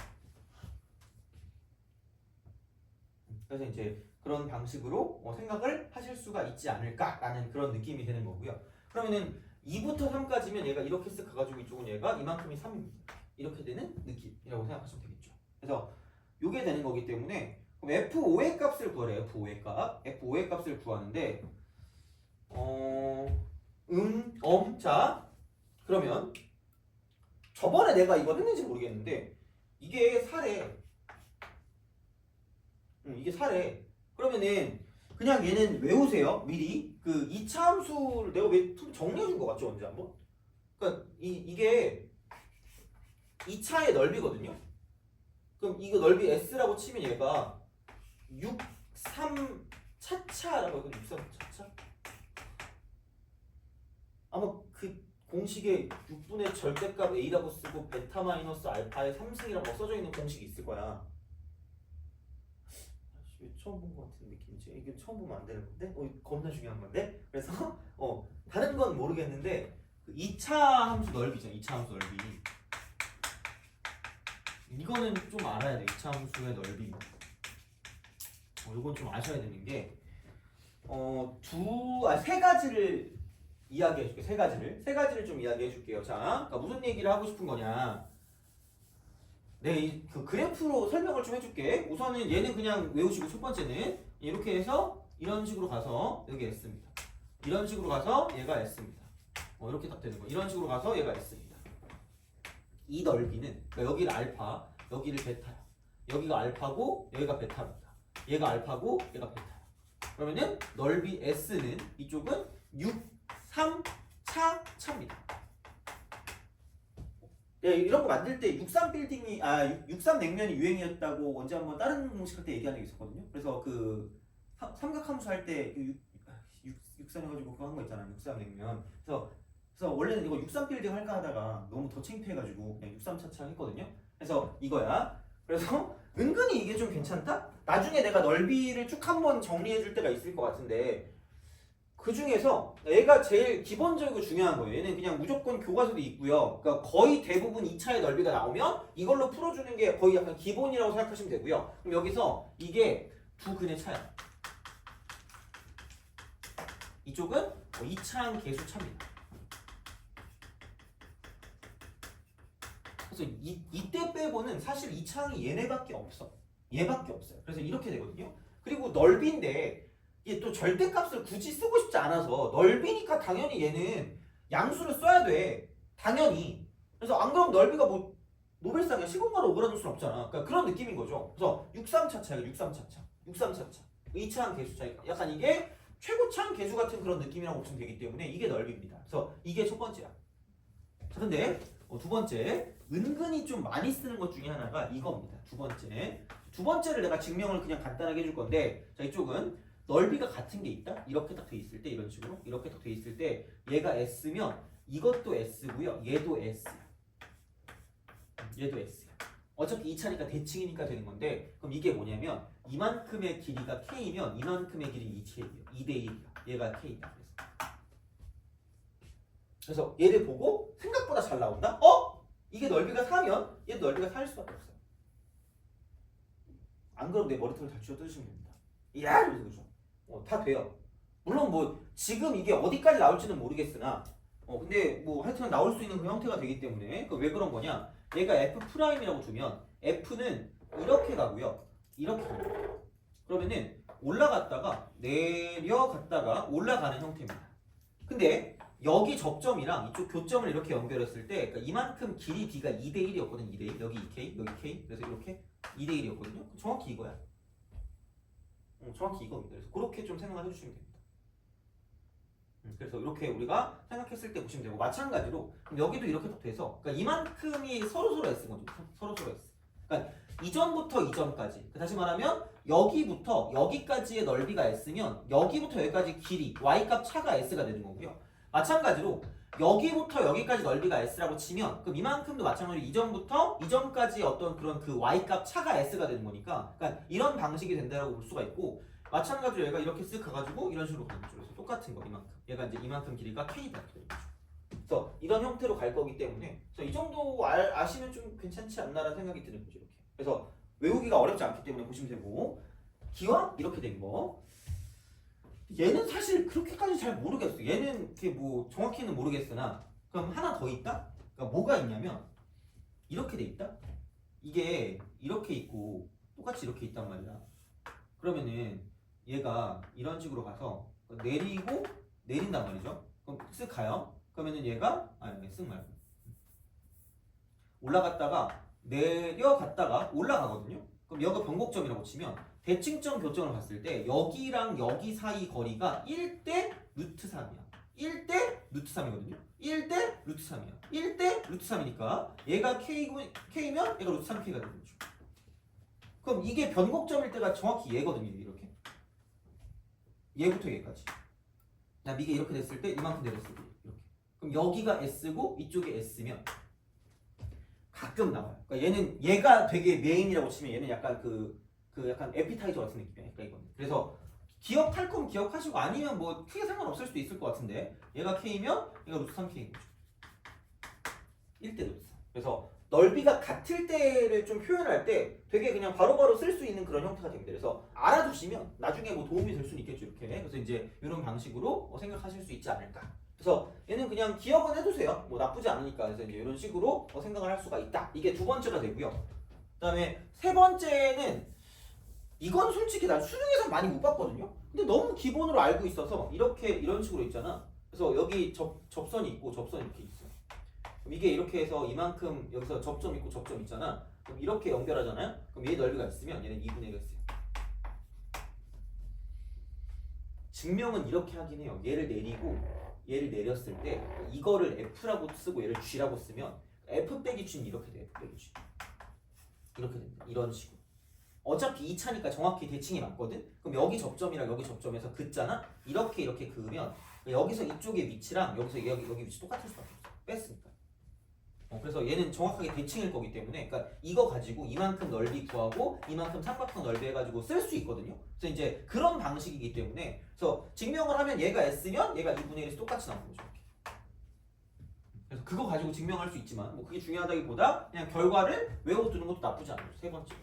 그래서 이제 그런 방식으로 생각을 하실 수가 있지 않을까라는 그런 느낌이 되는 거고요. 그러면은 2부터 3까지면 얘가 이렇게 쓱 가가지고 이쪽은 얘가 이만큼이 3입니다. 이렇게 되는 느낌이라고 생각하시면 되겠죠. 그래서 이게 되는 거기 때문에 그럼 F5의 값을 구하래. F5의 값을 구하는데 자 그러면 저번에 내가 이걸 했는지 모르겠는데 이게 사래. 이게 사래. 그러면은 그냥 얘는 외우세요. 미리 그 2차 함수를 내가 왜 정리해 준 거 같죠? 언제 한번? 그러니까 이게 2차의 넓이거든요. 그럼 이거 넓이 s라고 치면 얘가 6, 3 차차라고 해서 6, 3 차차? 아마 그 공식에 6분의 절대값 a라고 쓰고 베타 마이너스 알파의 3승이라고 써져 있는 공식이 있을 거야. 처음 본 것 같은 느낌이지. 이게 처음 보면 안 되는 건데, 겁나 중요한 건데. 그래서 다른 건 모르겠는데 그 2차 함수 넓이죠. 2차 함수 넓이. 이거는 좀 알아야 돼. 2차 함수의 넓이. 이건 좀 아셔야 되는 게 세 가지를 이야기해 줄게요. 세 가지를 좀 이야기해 줄게요. 자, 그러니까 무슨 얘기를 하고 싶은 거냐? 네, 그 그래프로 설명을 좀 해줄게. 우선은 얘는 그냥 외우시고 첫 번째는 이렇게 해서 이런 식으로 가서 여기 S입니다. 이런 식으로 가서 얘가 S입니다. 이렇게 딱 되는 거. 이런 식으로 가서 얘가 S입니다. 이 넓이는 그러니까 여기를 알파, 여기를 베타야. 여기가 알파고 여기가 베타입니다. 얘가 알파고 얘가 베타야. 그러면은 넓이 S는 이쪽은 6, 3, 차입니다. 네, 이런 거 만들 때 63 냉면이 유행이었다고 언제 한번 다른 공식할 때 얘기한 적이 있었거든요. 그래서 그 삼각함수 할 때 육삼 해가지고 그거 한 거 있잖아. 육삼냉면. 그래서 원래는 이거 육삼 필딩 할까 하다가 너무 더 창피해가지고 그냥 육삼 차차 했거든요. 그래서 이거야. 그래서 은근히 이게 좀 괜찮다? 나중에 내가 넓이를 쭉 한번 정리해 줄 때가 있을 것 같은데 그 중에서 얘가 제일 기본적이고 중요한 거예요. 얘는 그냥 무조건 교과서도 있고요. 그러니까 거의 대부분 2차의 넓이가 나오면 이걸로 풀어주는 게 거의 약간 기본이라고 생각하시면 되고요. 그럼 여기서 이게 두 근의 차야. 이쪽은 2차항 계수 차입니다. 그래서 이때 빼고는 사실 2차항이 얘네밖에 없어. 얘밖에 없어요. 그래서 이렇게 되거든요. 그리고 넓이인데 이게 또 절대값을 굳이 쓰고 싶지 않아서 넓이니까 당연히 얘는 양수를 써야 돼. 당연히. 그래서 안 그러면 넓이가 뭐 노벨상이야. 시공간을 오그라들 수는 없잖아. 그러니까 그런 느낌인 거죠. 그래서 63차차야. 63차차. 63차차. 2차항 계수 차이가. 약간 이게 최고차항 계수 같은 그런 느낌이라고 보시면 되기 때문에 이게 넓이입니다. 그래서 이게 첫 번째야. 자, 근데 두 번째 은근히 좀 많이 쓰는 것 중에 하나가 이겁니다. 두 번째. 두 번째를 내가 증명을 그냥 간단하게 해줄 건데 자 이쪽은 넓이가 같은 게 있다? 이렇게 딱 돼 있을 때 이런 식으로 이렇게 딱 돼 있을 때 얘가 S면 이것도 S고요. 얘도 S. 얘도 S야. 어차피 2차니까 대칭이니까 되는 건데 그럼 이게 뭐냐면 이만큼의 길이가 K면 이만큼의 길이 2대 1이야. 얘가 K다. 그래서 얘를 보고 생각보다 잘 나온다? 이게 넓이가 4면 얘도 넓이가 4일 수밖에 없어요. 안 그러면 내 머리털을 다 쥐어뜯으시면 됩니다. 이야 이러면서 그죠? 다 돼요. 물론 뭐 지금 이게 어디까지 나올지는 모르겠으나 근데 뭐 하여튼 나올 수 있는 그 형태가 되기 때문에 왜 그런 거냐? 얘가 F'이라고 두면 F는 이렇게 가고요. 이렇게 갑니다. 그러면은 올라갔다가 내려갔다가 올라가는 형태입니다. 근데 여기 접점이랑 이쪽 교점을 이렇게 연결했을 때 그러니까 이만큼 길이 B가 2대 1이었거든. 2대 1. 여기 2K, 여기 K. 그래서 이렇게 2대 1이었거든요. 정확히 이거야. 정확히 이겁니다. 그래서 그렇게 좀 생각을 해주시면 됩니다. 그래서 이렇게 우리가 생각했을 때 보시면 되고 마찬가지로 그럼 여기도 이렇게 딱 돼서 그러니까 이만큼이 서로 S인 거죠. 서로 S. 그러니까 이전부터 이전까지 다시 말하면 여기부터 여기까지의 넓이가 S면 여기부터 여기까지 길이 Y값 차가 S가 되는 거고요. 마찬가지로 여기부터 여기까지 넓이가 S라고 치면 그럼 이만큼도 마찬가지로 이전부터 이전까지 어떤 그런 그 Y값 차가 S가 되는 거니까 그러니까 이런 방식이 된다고 볼 수가 있고 마찬가지로 얘가 이렇게 쓱 가가지고 이런 식으로 가는 거죠. 그래서 똑같은 거 이만큼 얘가 이제 이만큼 길이가 K다 되는 거죠. 그래서 이런 형태로 갈 거기 때문에 그래서 이 정도 아시면 좀 괜찮지 않나라는 생각이 드는 거죠. 이렇게. 그래서 외우기가 어렵지 않기 때문에 보시면 되고 기왕 이렇게 된 거 얘는 사실 그렇게까지 잘 모르겠어. 얘는 이렇게 뭐 정확히는 모르겠으나 그럼 하나 더 있다? 그러니까 뭐가 있냐면 이렇게 돼 있다? 이게 이렇게 있고 똑같이 이렇게 있단 말이야. 그러면은 얘가 이런 식으로 가서 내리고 내린단 말이죠. 그럼 쓱 가요. 그러면은 얘가 쓱 말고 올라갔다가 내려갔다가 올라가거든요. 그럼 여기가 변곡점이라고 치면 대칭점 교점을 봤을 때 여기랑 여기 사이 거리가 1대 루트 3이야. 1대 루트 3이거든요. 1대 루트 3이야. 1대 루트 3이니까 얘가 K면 얘가 루트 3K가 되는 거죠. 그럼 이게 변곡점일 때가 정확히 얘거든요. 이렇게. 얘부터 얘까지. 그다음 이게 이렇게 됐을 때 이만큼 내렸을 때 이렇게. 그럼 여기가 S고 이쪽이 S면 가끔 나와요. 그러니까 얘는 얘가 되게 메인이라고 치면 얘는 약간 그 약간 에피타이저 같은 느낌이야. 그러니까 이거는. 그래서 기억할 거면 기억하시고 아니면 뭐 크게 상관없을 수도 있을 것 같은데 얘가 K면 얘가 루트 3K인 거죠. 1대 루트 3. 그래서 넓이가 같을 때를 좀 표현할 때 되게 그냥 바로바로 쓸 수 있는 그런 형태가 됩니다. 그래서 알아두시면 나중에 뭐 도움이 될 수는 있겠죠. 이렇게. 그래서 이제 이런 방식으로 생각하실 수 있지 않을까. 그래서 얘는 그냥 기억은 해두세요. 뭐 나쁘지 않으니까. 그래서 이제 이런 식으로 생각을 할 수가 있다. 이게 두 번째가 되고요. 그 다음에 세 번째는 이건 솔직히 난 수능에서 많이 못 봤거든요. 근데 너무 기본으로 알고 있어서 이렇게 이런 식으로 있잖아. 그래서 여기 접선이 있고 접선이 이렇게 있어. 그럼 이게 이렇게 해서 이만큼 여기서 접점 있고 접점 있잖아. 그럼 이렇게 연결하잖아요. 그럼 얘 넓이가 있으면 얘는 2분의 1가 있어요. 증명은 이렇게 하긴 해요. 얘를 내리고 얘를 내렸을 때 이거를 F라고 쓰고 얘를 G라고 쓰면 F 빼기 G는 이렇게 돼요. F 빼기 G. 이렇게 됩니다. 이런 식으로. 어차피 2차니까 정확히 대칭이 맞거든. 그럼 여기 접점이랑 여기 접점에서 긋잖아. 이렇게 그으면 여기서 이쪽의 위치랑 여기서 여기 위치 똑같을 수밖에 없어. 뺐으니까. 그래서 얘는 정확하게 대칭일 거기 때문에, 그러니까 이거 가지고 이만큼 넓이 구하고 이만큼 삼각형 넓이 해가지고 쓸 수 있거든요. 그래서 이제 그런 방식이기 때문에, 그래서 증명을 하면 얘가 S면 얘가 2분의 1에서 똑같이 나오는 거죠. 그래서 그거 가지고 증명할 수 있지만 뭐 그게 중요하다기보다 그냥 결과를 외워두는 것도 나쁘지 않아요. 세 번째.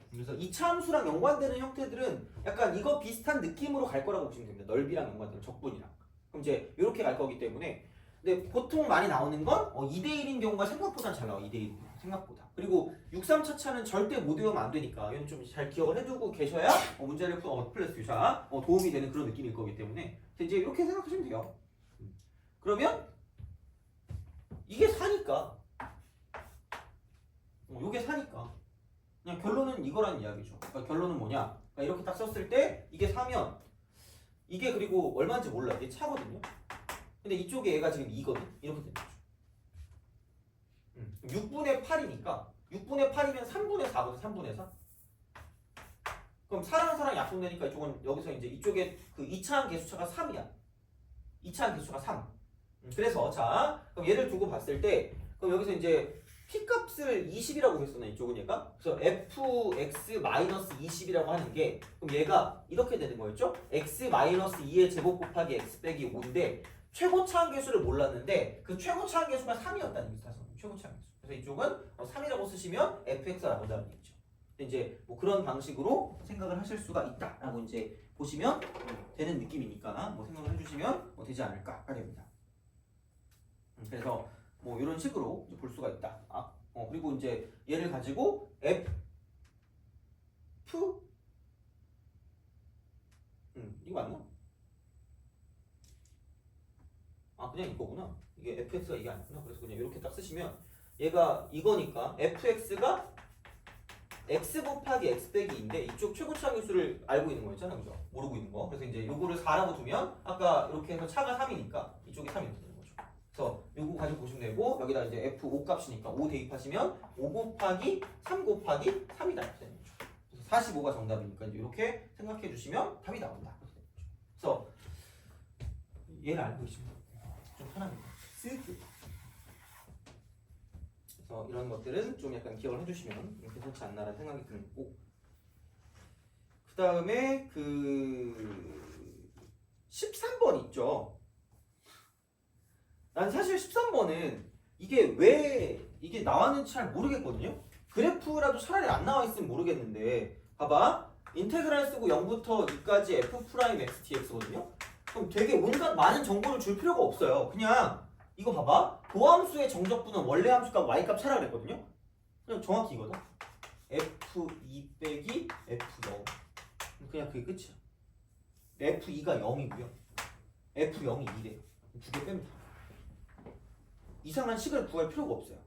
그래서 이차 함수랑 연관되는 형태들은 약간 이거 비슷한 느낌으로 갈 거라고 보시면 됩니다. 넓이랑 연관되는 적분이랑. 그럼 이제 이렇게 갈 거기 때문에, 근데 보통 많이 나오는 건 2대1인 경우가 생각보다 잘 나와. 2대1 생각보다. 그리고 6~3차차는 절대 못 외우면 안 되니까 이건 좀 잘 기억을 해두고 계셔야 문제를 플러스 교사 도움이 되는 그런 느낌일 거기 때문에 이제 이렇게 생각하시면 돼요. 그러면 이게 4니까 이게 4니까 그냥 결론은 이거라는 이야기죠. 그러니까 결론은 뭐냐? 그러니까 이렇게 딱 썼을 때 이게 4면 이게 그리고 얼마인지 몰라. 이게 차거든요. 근데 이쪽에 얘가 지금 2거든. 이렇게 되는 거죠. 6분의 8이니까 6분의 8이면 3분의 4거든. 3분의 4. 그럼 4랑 약분되니까 이쪽은 여기서 이제 이쪽에 그 2차항 개수차가 3이야. 2차항 개수차가 3. 그래서 자, 그럼 얘를 두고 봤을 때 그럼 여기서 이제 P값을 20이라고 했었나 이쪽은 얘가? 그래서 fx-20이라고 하는 게 그럼 얘가 이렇게 되는 거였죠? x-2의 제곱 곱하기 x 빼기 5인데 최고 차항 계수를 몰랐는데 그 최고 차항 계수가 3이었다는 얘기죠. 최고 차항 계수. 그래서 이쪽은 3이라고 쓰시면 fx가 나온다는 얘기죠. 근데 이제 뭐 그런 방식으로 생각을 하실 수가 있다라고 이제 보시면 되는 느낌이니까 뭐 생각을 해주시면 되지 않을까 하렵니다. 그래서 뭐 이런 식으로 이제 볼 수가 있다. 그리고 이제 얘를 가지고 f 이거 맞나? 그냥 이거구나. 이게 fx가 이게 아니구나. 그래서 그냥 이렇게 딱 쓰시면 얘가 이거니까 fx가 x 곱하기 x 빼기 2인데 이쪽 최고차 계수를 알고 있는 거였잖아, 그죠? 모르고 있는 거. 그래서 이제 요거를 4라고 두면 아까 이렇게 해서 차가 3이니까 이쪽이 3이 되는 거죠. 그래서 요거 가지고 보시면 되고 여기다 이제 f5 값이니까 5 대입하시면 5 곱하기 3 곱하기 3이 되는 거죠. 그래서 45가 정답이니까 이제 이렇게 생각해 주시면 답이 나온다. 그래서 얘를 알고 계시면 좀 편합니다. 쓱. 그래서 이런 것들은 좀 약간 기억을 해주시면 괜찮지 않나라는 생각이 드는 거고, 그 다음에 그 13번 있죠. 난 사실 13번은 이게 왜 이게 나왔는지 잘 모르겠거든요. 그래프라도 차라리 안 나와 있으면 모르겠는데 봐봐. 인테그랄 쓰고 0부터 2까지 f'(x, dx거든요. 그럼 되게 온갖 많은 정보를 줄 필요가 없어요. 그냥 이거 봐봐. 도함수의 정적분은 원래 함수값 y값 차라 그랬거든요. 그냥 정확히 이거다. f2 빼기 f0. 그냥 그게 끝이야. f2가 0이고요. f0이 2래요. 두 개 빼면 돼. 이상한 식을 구할 필요가 없어요.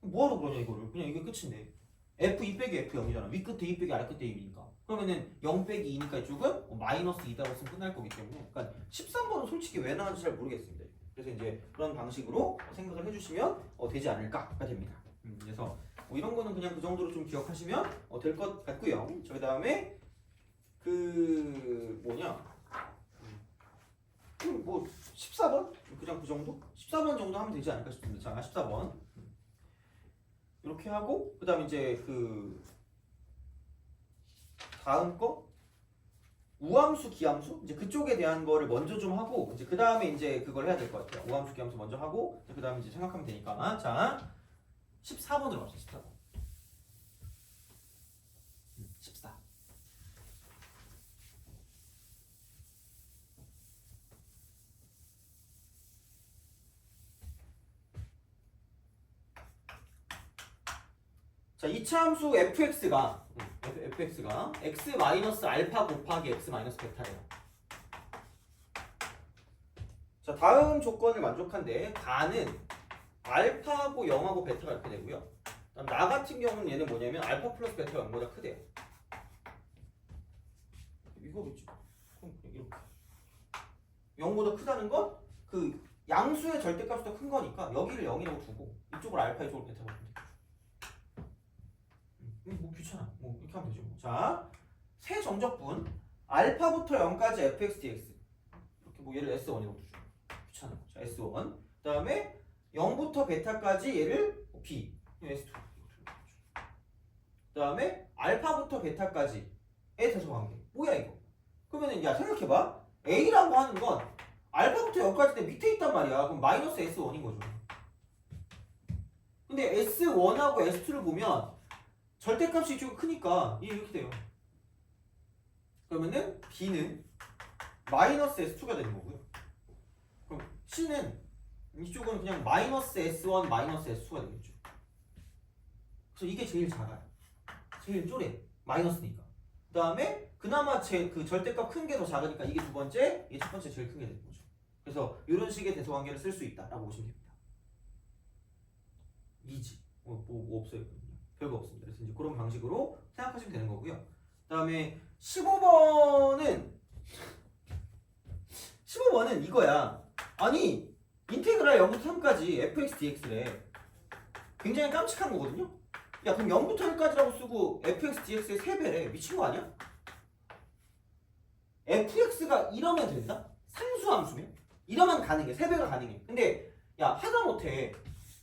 뭐하러 그러냐 이거를. 그냥 이게 끝인데. f2 빼기 f0이잖아. 윗끝에 2 빼기 아래끝에 2니까. 그러면은 0 빼기 2니까 이쪽은 마이너스 2다고 쓰면 끝날 거기 때문에. 그러니까 13번은 솔직히 왜 나왔는지 잘 모르겠습니다. 그래서 이제 그런 방식으로 생각을 해주시면 되지 않을까가 됩니다. 그래서 뭐 이런 거는 그냥 그 정도로 좀 기억하시면 될 것 같고요. 그 다음에 그 뭐냐 뭐 14번? 그냥 그 정도? 14번 정도 하면 되지 않을까 싶습니다. 자, 14번 이렇게 하고 그 다음에 이제 그 다음 거 우함수, 기함수 이제 그쪽에 대한 거를 먼저 좀 하고 이제 그 다음에 이제 그걸 해야 될 것 같아요. 우함수, 기함수 먼저 하고 그 다음에 이제 생각하면 되니까. 자, 14번으로 갑시다. 14번. 14. 자, 이차함수 fx가 x 마이너스 알파 곱하기 x 마이너스 베타예요. 자, 다음 조건을 만족한데 가는 알파하고 0하고 베타가 이렇게 되고요. 나 같은 경우는 얘는 뭐냐면 알파 플러스 베타가 0보다 크대요. 이거겠죠. 그럼 이렇게 0보다 크다는 건 그 양수의 절대값이 더 큰 거니까 여기를 0이라고 두고 이쪽을 알파 이쪽을 베타로 보면 되겠죠. 귀찮아. 뭐 이렇게 하면 되죠. 자, 새 정적분 알파부터 0까지 fx dx 이렇게 뭐 얘를 s1이라고 두죠. 귀찮아. 자, s1 그다음에 0부터 베타까지 얘를 b s2 그다음에 알파부터 베타까지의 대소관계 뭐야 이거? 그러면은 야 생각해봐. a라고 하는 건 알파부터 0까지 때 밑에 있단 말이야. 그럼 마이너스 s1인 거죠. 근데 s1하고 s2를 보면 절대값이 이쪽이 크니까 이렇게 돼요. 그러면은 b는 마이너스 s2가 되는 거고요. 그럼 c는 이쪽은 그냥 마이너스 s1 마이너스 s2가 되겠죠. 그래서 이게 제일 작아요. 제일 쪼래. 마이너스니까. 그 다음에 그나마 그 절대값 큰 게 더 작으니까 이게 두 번째, 이게 첫 번째 제일 큰 게 되는 거죠. 그래서 이런 식의 대소관계를 쓸 수 있다라고 보시면 됩니다. 이지. 뭐 없어요. 별거 없습니다. 그래서 이제 그런 방식으로 생각하시면 되는 거고요. 그 다음에 15번은 이거야. 아니 인테그랄 0부터 3까지 fx dx래. 굉장히 깜찍한 거거든요. 야 그럼 0부터 1까지라고 쓰고 fx dx의 3배래. 미친 거 아니야? fx가 이러면 된다? 상수함수면? 이러면 가능해. 3배가 가능해. 근데 야 하다못해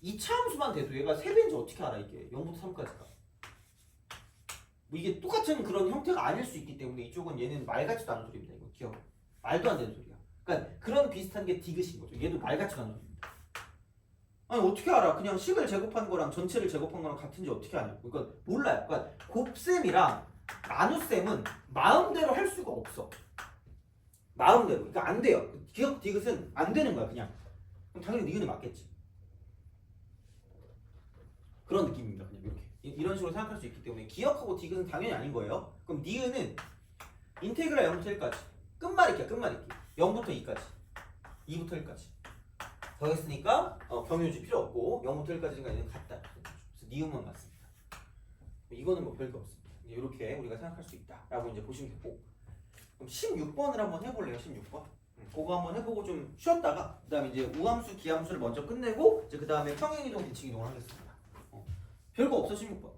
2차 함수만 돼도 얘가 3배인지 어떻게 알아 이게 0부터 3까지가. 뭐 이게 똑같은 그런 형태가 아닐 수 있기 때문에 이쪽은 얘는 말 같지도 않은 소리입니다. 이거 기억. 말도 안 되는 소리야. 그러니까 그런 비슷한 게 디귿인 거죠. 얘도 말 같지도 않은 소리입니다. 아니 어떻게 알아? 그냥 식을 제곱한 거랑 전체를 제곱한 거랑 같은지 어떻게 아냐고. 그러니까 몰라요. 그러니까 곱셈이랑 나눗셈은 마음대로 할 수가 없어. 마음대로. 그러니까 안 돼요. 기억 디귿은 안 되는 거야 그냥. 그럼 당연히 니은이 맞겠지. 그런 느낌입니다. 그냥 이렇게. 이런 식으로 생각할 수 있기 때문에 기억하고 디귿은 당연히 아닌 거예요. 그럼 니은은 인테그랄 0부터 1까지 끝말잇기야. 끝말잇기. 0부터 2까지 2부터 1까지 더했으니까 경유지 필요 없고 0부터 1까지가 얘는 같다. 그래서 니은만 맞습니다. 이거는 뭐 별게 없습니다. 이렇게 우리가 생각할 수 있다라고 이제 보시면 되고 그럼 16번을 한번 해볼래요. 16번. 그거 한번 해보고 좀 쉬었다가 그다음에 이제 우함수, 기함수를 먼저 끝내고 이제 그다음에 평행이동, 대칭이동을 하겠습니다. 별거 없어 16번.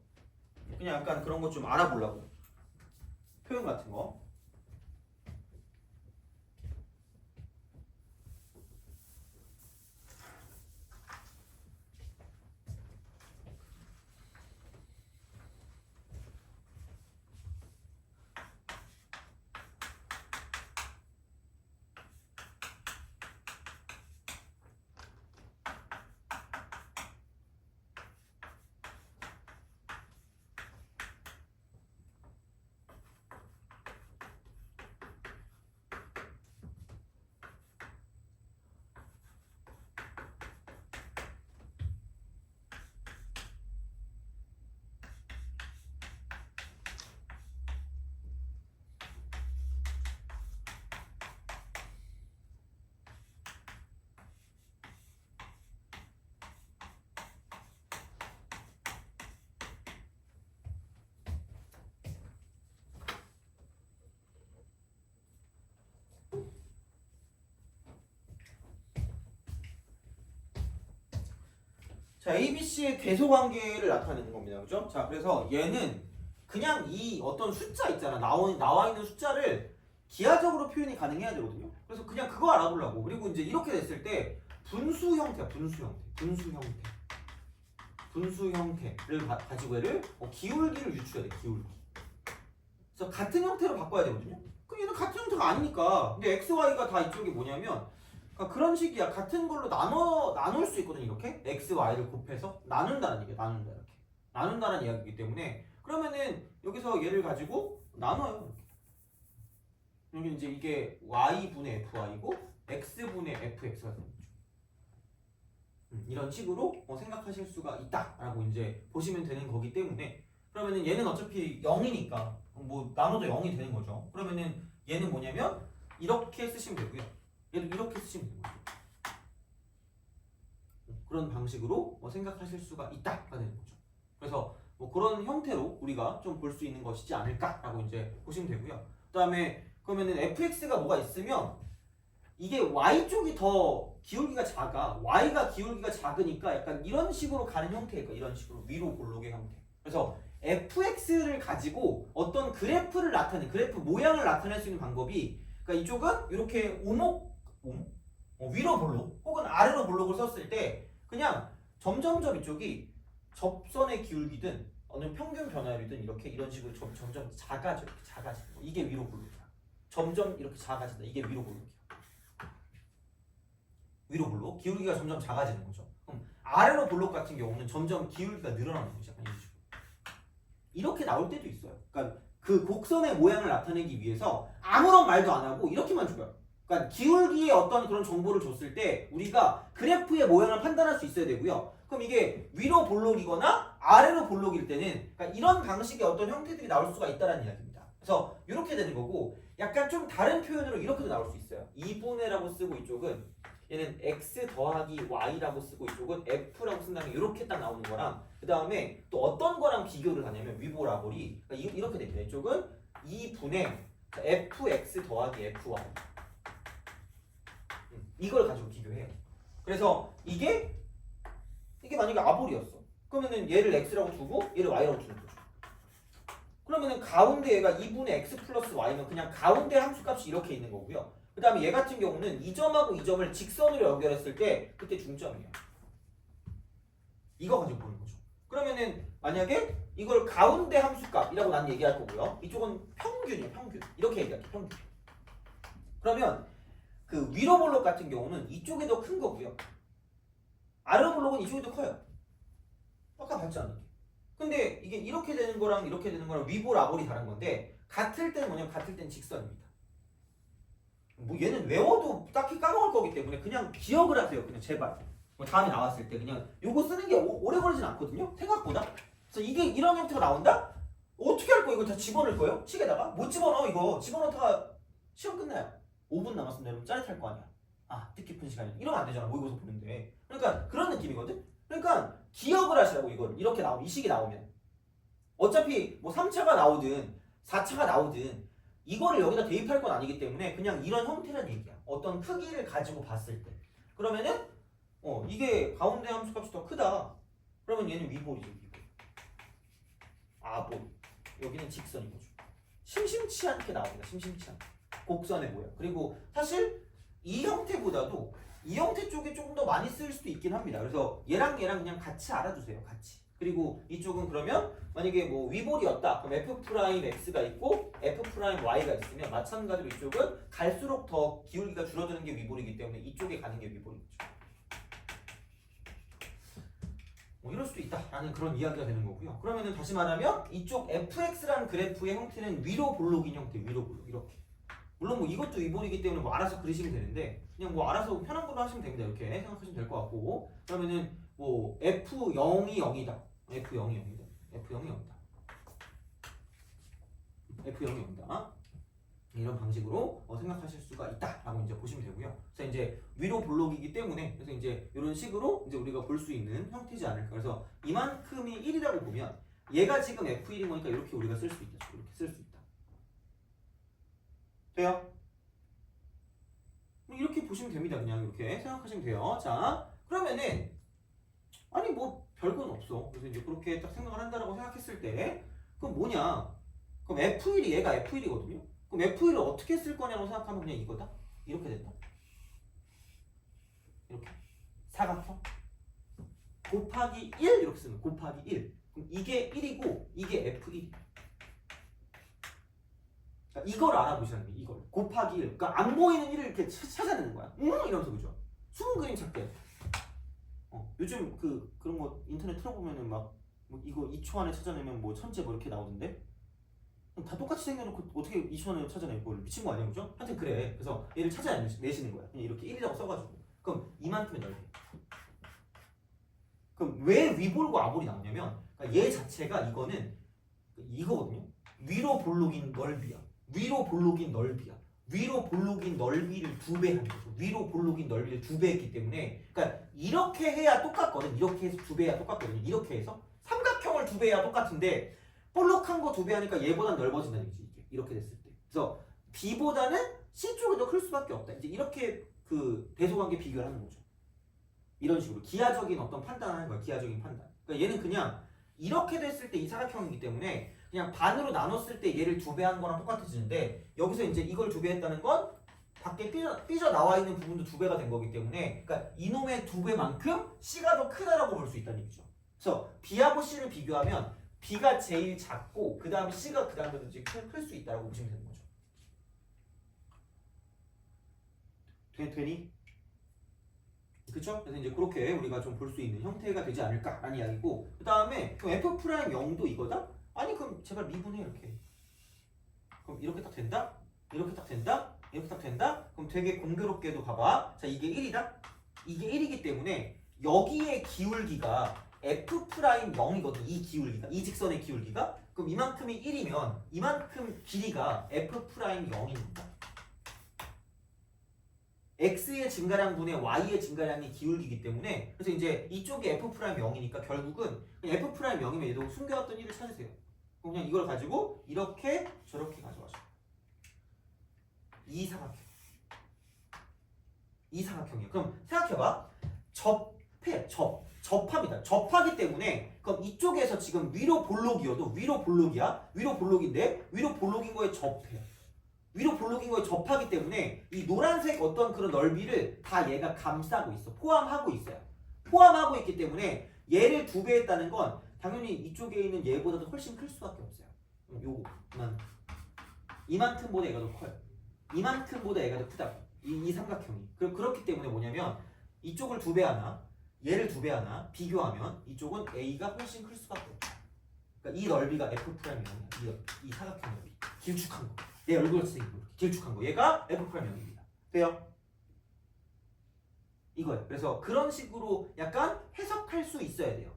그냥 약간 그런 거 좀 알아보려고. 표현 같은 거. 자, ABC의 대소관계를 나타내는 겁니다. 그죠? 자, 그래서 얘는 그냥 이 어떤 숫자 있잖아. 나와 있는 숫자를 기하적으로 표현이 가능해야 되거든요. 그래서 그냥 그거 알아보려고. 그리고 이제 이렇게 됐을 때 분수 형태야. 분수 형태를 가지고 얘를 기울기를 유추해야 돼. 기울기. 그래서 같은 형태로 바꿔야 되거든요. 그럼 얘는 같은 형태가 아니니까. 근데 x, y가 다 이쪽이 뭐냐면 그러니까 그런 식이야. 같은 걸로 나눌 수 있거든요. 이렇게 x, y를 곱해서 나눈다는 얘기야. 이렇게 나눈다는 이야기이기 때문에 그러면은 여기서 얘를 가지고 나눠요. 이렇게. 여기 이제 이게 y분의 fy고 x분의 fx가 되는 거죠. 이런 식으로 생각하실 수가 있다라고 이제 보시면 되는 거기 때문에 그러면은 얘는 어차피 0이니까 뭐 나눠도 0이 되는 거죠. 그러면은 얘는 뭐냐면 이렇게 쓰시면 되고요. 얘도 이렇게 쓰시면 되는 거죠. 그런 방식으로 생각하실 수가 있다가 되는 거죠. 그래서 뭐 그런 형태로 우리가 좀 볼 수 있는 것이지 않을까라고 이제 보시면 되고요. 그다음에 그러면은 fx가 뭐가 있으면 이게 y 쪽이 더 기울기가 작아. y가 기울기가 작으니까 약간 이런 식으로 가는 형태일까? 이런 식으로 위로 볼록의 형태. 그래서 fx를 가지고 어떤 그래프를 나타내 그래프 모양을 나타낼 수 있는 방법이 그러니까 이쪽은 이렇게 위로 볼록 혹은 아래로 볼록을 썼을 때 그냥 점점점 이쪽이 접선의 기울기든 어느 평균 변화율이든 이렇게 이런 식으로 점점 작아져 이렇게 작아지는 거. 이게 위로 볼록이야. 점점 이렇게 작아진다. 이게 위로 볼록이야. 위로 볼록 기울기가 점점 작아지는 거죠. 그럼 아래로 볼록 같은 경우는 점점 기울기가 늘어나는 거죠. 약간 이런 식으로. 이렇게 나올 때도 있어요. 그러니까 그 곡선의 모양을 나타내기 위해서 아무런 말도 안 하고 이렇게만 줘요. 그러니까 기울기의 어떤 그런 정보를 줬을 때 우리가 그래프의 모양을 판단할 수 있어야 되고요. 그럼 이게 위로 볼록이거나 아래로 볼록일 때는 그러니까 이런 방식의 어떤 형태들이 나올 수가 있다는 이야기입니다. 그래서 이렇게 되는 거고 약간 좀 다른 표현으로 이렇게도 나올 수 있어요. 2분의라고 쓰고 이쪽은 얘는 x 더하기 y라고 쓰고 이쪽은 f라고 쓴 다음에 이렇게 딱 나오는 거랑 그 다음에 또 어떤 거랑 비교를 하냐면 위보라볼이 그러니까 이렇게 됩니다. 이쪽은 2분의 fx 더하기 fy 이걸 가지고 비교해요. 그래서 이게 만약에 아볼이었어. 그러면은 얘를 x라고 두고 얘를 y라고 주는 거죠. 그러면은 가운데 얘가 2분의 x 플러스 y면 그냥 가운데 함수값이 이렇게 있는 거고요. 그 다음에 얘 같은 경우는 이 점하고 이 점을 직선으로 연결했을 때 그때 중점이에요. 이거 가지고 보는 거죠. 그러면은 만약에 이걸 가운데 함수값이라고 난 얘기할 거고요. 이쪽은 평균이에요. 평균. 이렇게 얘기할게요. 평균. 그러면 그 위로 볼록 같은 경우는 이쪽이 더 큰 거고요. 아래로 볼록은 이쪽이 더 커요. 아까 봤지 않을게. 근데 이게 이렇게 되는 거랑 이렇게 되는 거랑 위볼 아볼이 다른 건데 같을 때는 뭐냐면 같을 때는 직선입니다. 뭐 얘는 외워도 딱히 까먹을 거기 때문에 그냥 기억을 하세요. 그냥 제발. 뭐 다음에 나왔을 때 그냥 요거 쓰는 게 오래 걸리진 않거든요. 생각보다. 그래서 이게 이런 형태가 나온다? 어떻게 할 거예요? 이거 다 집어넣을 거예요? 책에다가? 못 집어넣어 이거. 집어넣다가 시험 끝나요. 5분 남았으면 여러분 짜릿할 거 아니야. 아 뜻깊은 시간이야. 이러면 안 되잖아. 모의고사 보는데. 그러니까 그런 느낌이거든. 그러니까 기억을 하시라고 이걸. 이렇게 나오면 이 식이 나오면. 어차피 뭐 3차가 나오든 4차가 나오든 이거를 여기다 대입할 건 아니기 때문에 그냥 이런 형태란 얘기야. 어떤 크기를 가지고 봤을 때. 그러면은 이게 가운데 함수값이 더 크다. 그러면 얘는 위볼이죠. 위볼. 아볼. 여기는 직선인 거죠. 심심치 않게 나옵니다. 심심치 않게. 곡선의 모양. 그리고 사실 이 형태보다도 이 형태 쪽에 조금 더 많이 쓸 수도 있긴 합니다. 그래서 얘랑 그냥 같이 알아두세요. 같이. 그리고 이쪽은 그러면 만약에 뭐 위볼이었다. 그럼 f'x가 있고 f'y가 있으면 마찬가지로 이쪽은 갈수록 더 기울기가 줄어드는 게 위볼이기 때문에 이쪽에 가는 게 위볼이겠죠. 뭐 이럴 수도 있다라는 그런 이야기가 되는 거고요. 그러면은 다시 말하면 이쪽 fx라는 그래프의 형태는 위로 볼록인 형태, 위로 볼록 이렇게. 물론 뭐 이것도 위볼이기 때문에 뭐 알아서 그리시면 되는데 그냥 뭐 알아서 편한 걸로 하시면 됩니다. 이렇게 생각하시면 될 것 같고 그러면은 뭐 f0이 0이다. f0이 0이다. f0이 0이다. f0이 0이다. 이런 방식으로 생각하실 수가 있다라고 이제 보시면 되고요. 그래서 이제 위로 볼록이기 때문에 그래서 이제 이런 식으로 이제 우리가 볼 수 있는 형태지 않을까. 그래서 이만큼이 1이라고 보면 얘가 지금 f1인 거니까 이렇게 우리가 쓸 수 있다. 이렇게 쓸 수 있다. 돼요? 이렇게 보시면 됩니다. 그냥 이렇게 생각하시면 돼요. 자, 그러면은 아니 뭐 별건 없어. 그래서 이제 그렇게 딱 생각을 한다라고 생각했을 때 그럼 뭐냐? 그럼 F1이 얘가 F1이거든요. 그럼 F1을 어떻게 쓸 거냐고 생각하면 그냥 이거다. 이렇게 된다. 이렇게 사각형 곱하기 1 이렇게 쓰면 곱하기 1. 그럼 이게 1이고 이게 F1. 그러니까 이걸 알아보시라는 거예요. 이걸 곱하기 1. 그러니까 안 보이는 1을 이렇게 찾아내는 거야. 이러면서 그죠? 숨은 그림 찾게. 요즘 그런 거 인터넷 틀어보면은 막 뭐 이거 2초 안에 찾아내면 뭐 천재 뭐 이렇게 나오던데. 다 똑같이 생겨놓고 어떻게 2초 안에 찾아내? 뭘 미친 거 아니야, 그죠? 하여튼 그래. 그래서 얘를 찾아내시는 거야. 그냥 이렇게 1이라고 써가지고. 그럼 이만큼의 넓이. 그럼 왜 위볼과 아볼이 나오냐면 그러니까 얘 자체가 이거는 이거거든요. 위로 볼록인 넓이야. 위로 볼록인 넓이야. 위로 볼록인 넓이를 2배 한 거죠. 위로 볼록인 넓이를 2배 했기 때문에 그러니까 이렇게 해야 똑같거든. 이렇게 해서 2배 해야 똑같거든요. 이렇게 해서 삼각형을 2배 해야 똑같은데 볼록한 거 2배 하니까 얘보단 넓어진다는 얘기지. 이렇게 됐을 때. 그래서 B보다는 C 쪽이 더 클 수밖에 없다. 이제 이렇게 그 대소관계 비교를 하는 거죠. 이런 식으로 기하적인 어떤 판단을 하는 거야. 기하적인 판단. 그러니까 얘는 그냥 이렇게 됐을 때 이 사각형이기 때문에 그냥 반으로 나눴을 때 얘를 2배 한 거랑 똑같아지는데 여기서 이제 이걸 2배 했다는 건 밖에 삐져 나와 있는 부분도 2배가 된 거기 때문에 그러니까 이놈의 2배만큼 C가 더 크다라고 볼 수 있다는 얘기죠. 그래서 B하고 C를 비교하면 B가 제일 작고 그 다음에 C가 그 다음에 클 수 있다라고 보시면 되는 거죠. 되니? 그쵸? 그래서 이제 그렇게 우리가 좀 볼 수 있는 형태가 되지 않을까라는 이야기고 그 다음에 F'0도 이거다? 아니 그럼 제발 미분해 이렇게. 그럼 이렇게 딱 된다? 이렇게 딱 된다? 이렇게 딱 된다? 그럼 되게 공교롭게도 봐봐. 자 이게 1이다? 이게 1이기 때문에 여기에 기울기가 F'0이거든. 이 기울기가. 이 직선의 기울기가. 그럼 이만큼이 1이면 이만큼 길이가 F'0입니다. x의 증가량분의 y의 증가량이 기울기이기 때문에 그래서 이제 이쪽이 F'0이니까 결국은 그냥 F'0이면 얘도 숨겨왔던 1을 찾으세요. 그럼 그냥 이걸 가지고 이렇게 저렇게 가져가죠. 이 사각형이에요. 그럼 생각해봐. 접합니다. 접하기 때문에 그럼 이쪽에서 지금 위로 볼록이어도 위로 볼록이야. 위로 볼록인데 위로 볼록인 거에 접해요. 위로 볼록인 거에 접하기 때문에 이 노란색 어떤 그런 넓이를 다 얘가 감싸고 있어. 포함하고 있어요. 포함하고 있기 때문에 얘를 2배 했다는 건 당연히 이쪽에 있는 얘보다도 훨씬 클 수밖에 없어요. 요거만 이만큼보다 얘가 더 커요. 이만큼보다 얘가 더 크다고. 이 삼각형이. 그렇기 때문에 뭐냐면 이쪽을 2배 하나, 얘를 2배 하나 비교하면 이쪽은 A가 훨씬 클 수밖에 없어요. 그러니까 이 넓이가 F'0이야. 이 사각형 넓이. 길쭉한 거. 내 얼굴같이 생긴 거. 길쭉한 거. 얘가 F'0입니다. 돼요? 이거예요. 그래서 그런 식으로 약간 해석할 수 있어야 돼요.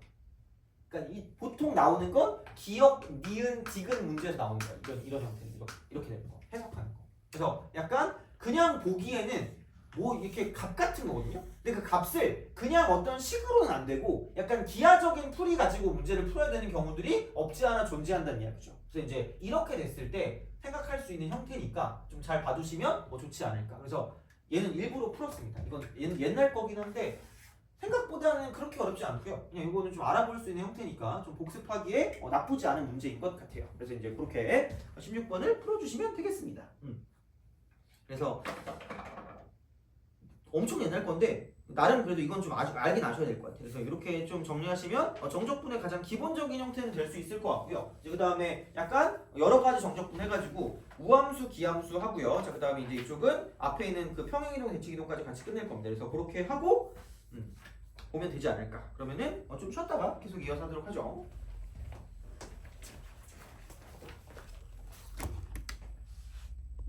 그러니까 이 보통 나오는 건 기억, 니은, 디귿 문제에서 나오는 거야. 이런 형태는 이렇게 되는 거. 해석하는 거. 그래서 약간 그냥 보기에는 뭐 이렇게 값 같은 거거든요. 근데 그 값을 그냥 어떤 식으로는 안 되고 약간 기하적인 풀이 가지고 문제를 풀어야 되는 경우들이 없지 않아 존재한다는 이야기죠. 그래서 이제 이렇게 됐을 때 생각할 수 있는 형태니까 좀 잘 봐두시면 뭐 좋지 않을까. 그래서 얘는 일부러 풀었습니다. 이건 얘는 옛날 거긴 한데 생각보다는 그렇게 어렵지 않고요. 그냥 이거는 좀 알아볼 수 있는 형태니까 좀 복습하기에 나쁘지 않은 문제인 것 같아요. 그래서 이제 그렇게 16번을 풀어주시면 되겠습니다. 그래서 엄청 옛날 건데 나름 그래도 이건 좀 아주 알긴 아셔야 될 것 같아요. 그래서 이렇게 좀 정리하시면 정적분의 가장 기본적인 형태는 될 수 있을 것 같고요. 그 다음에 약간 여러 가지 정적분 해가지고 우함수, 기함수 하고요. 자, 그 다음에 이제 이쪽은 앞에 있는 그 평행이동, 대칭이동까지 같이 끝낼 겁니다. 그래서 그렇게 하고 보면 되지 않을까. 그러면은 좀 쉬었다가 계속 이어서 하도록 하죠.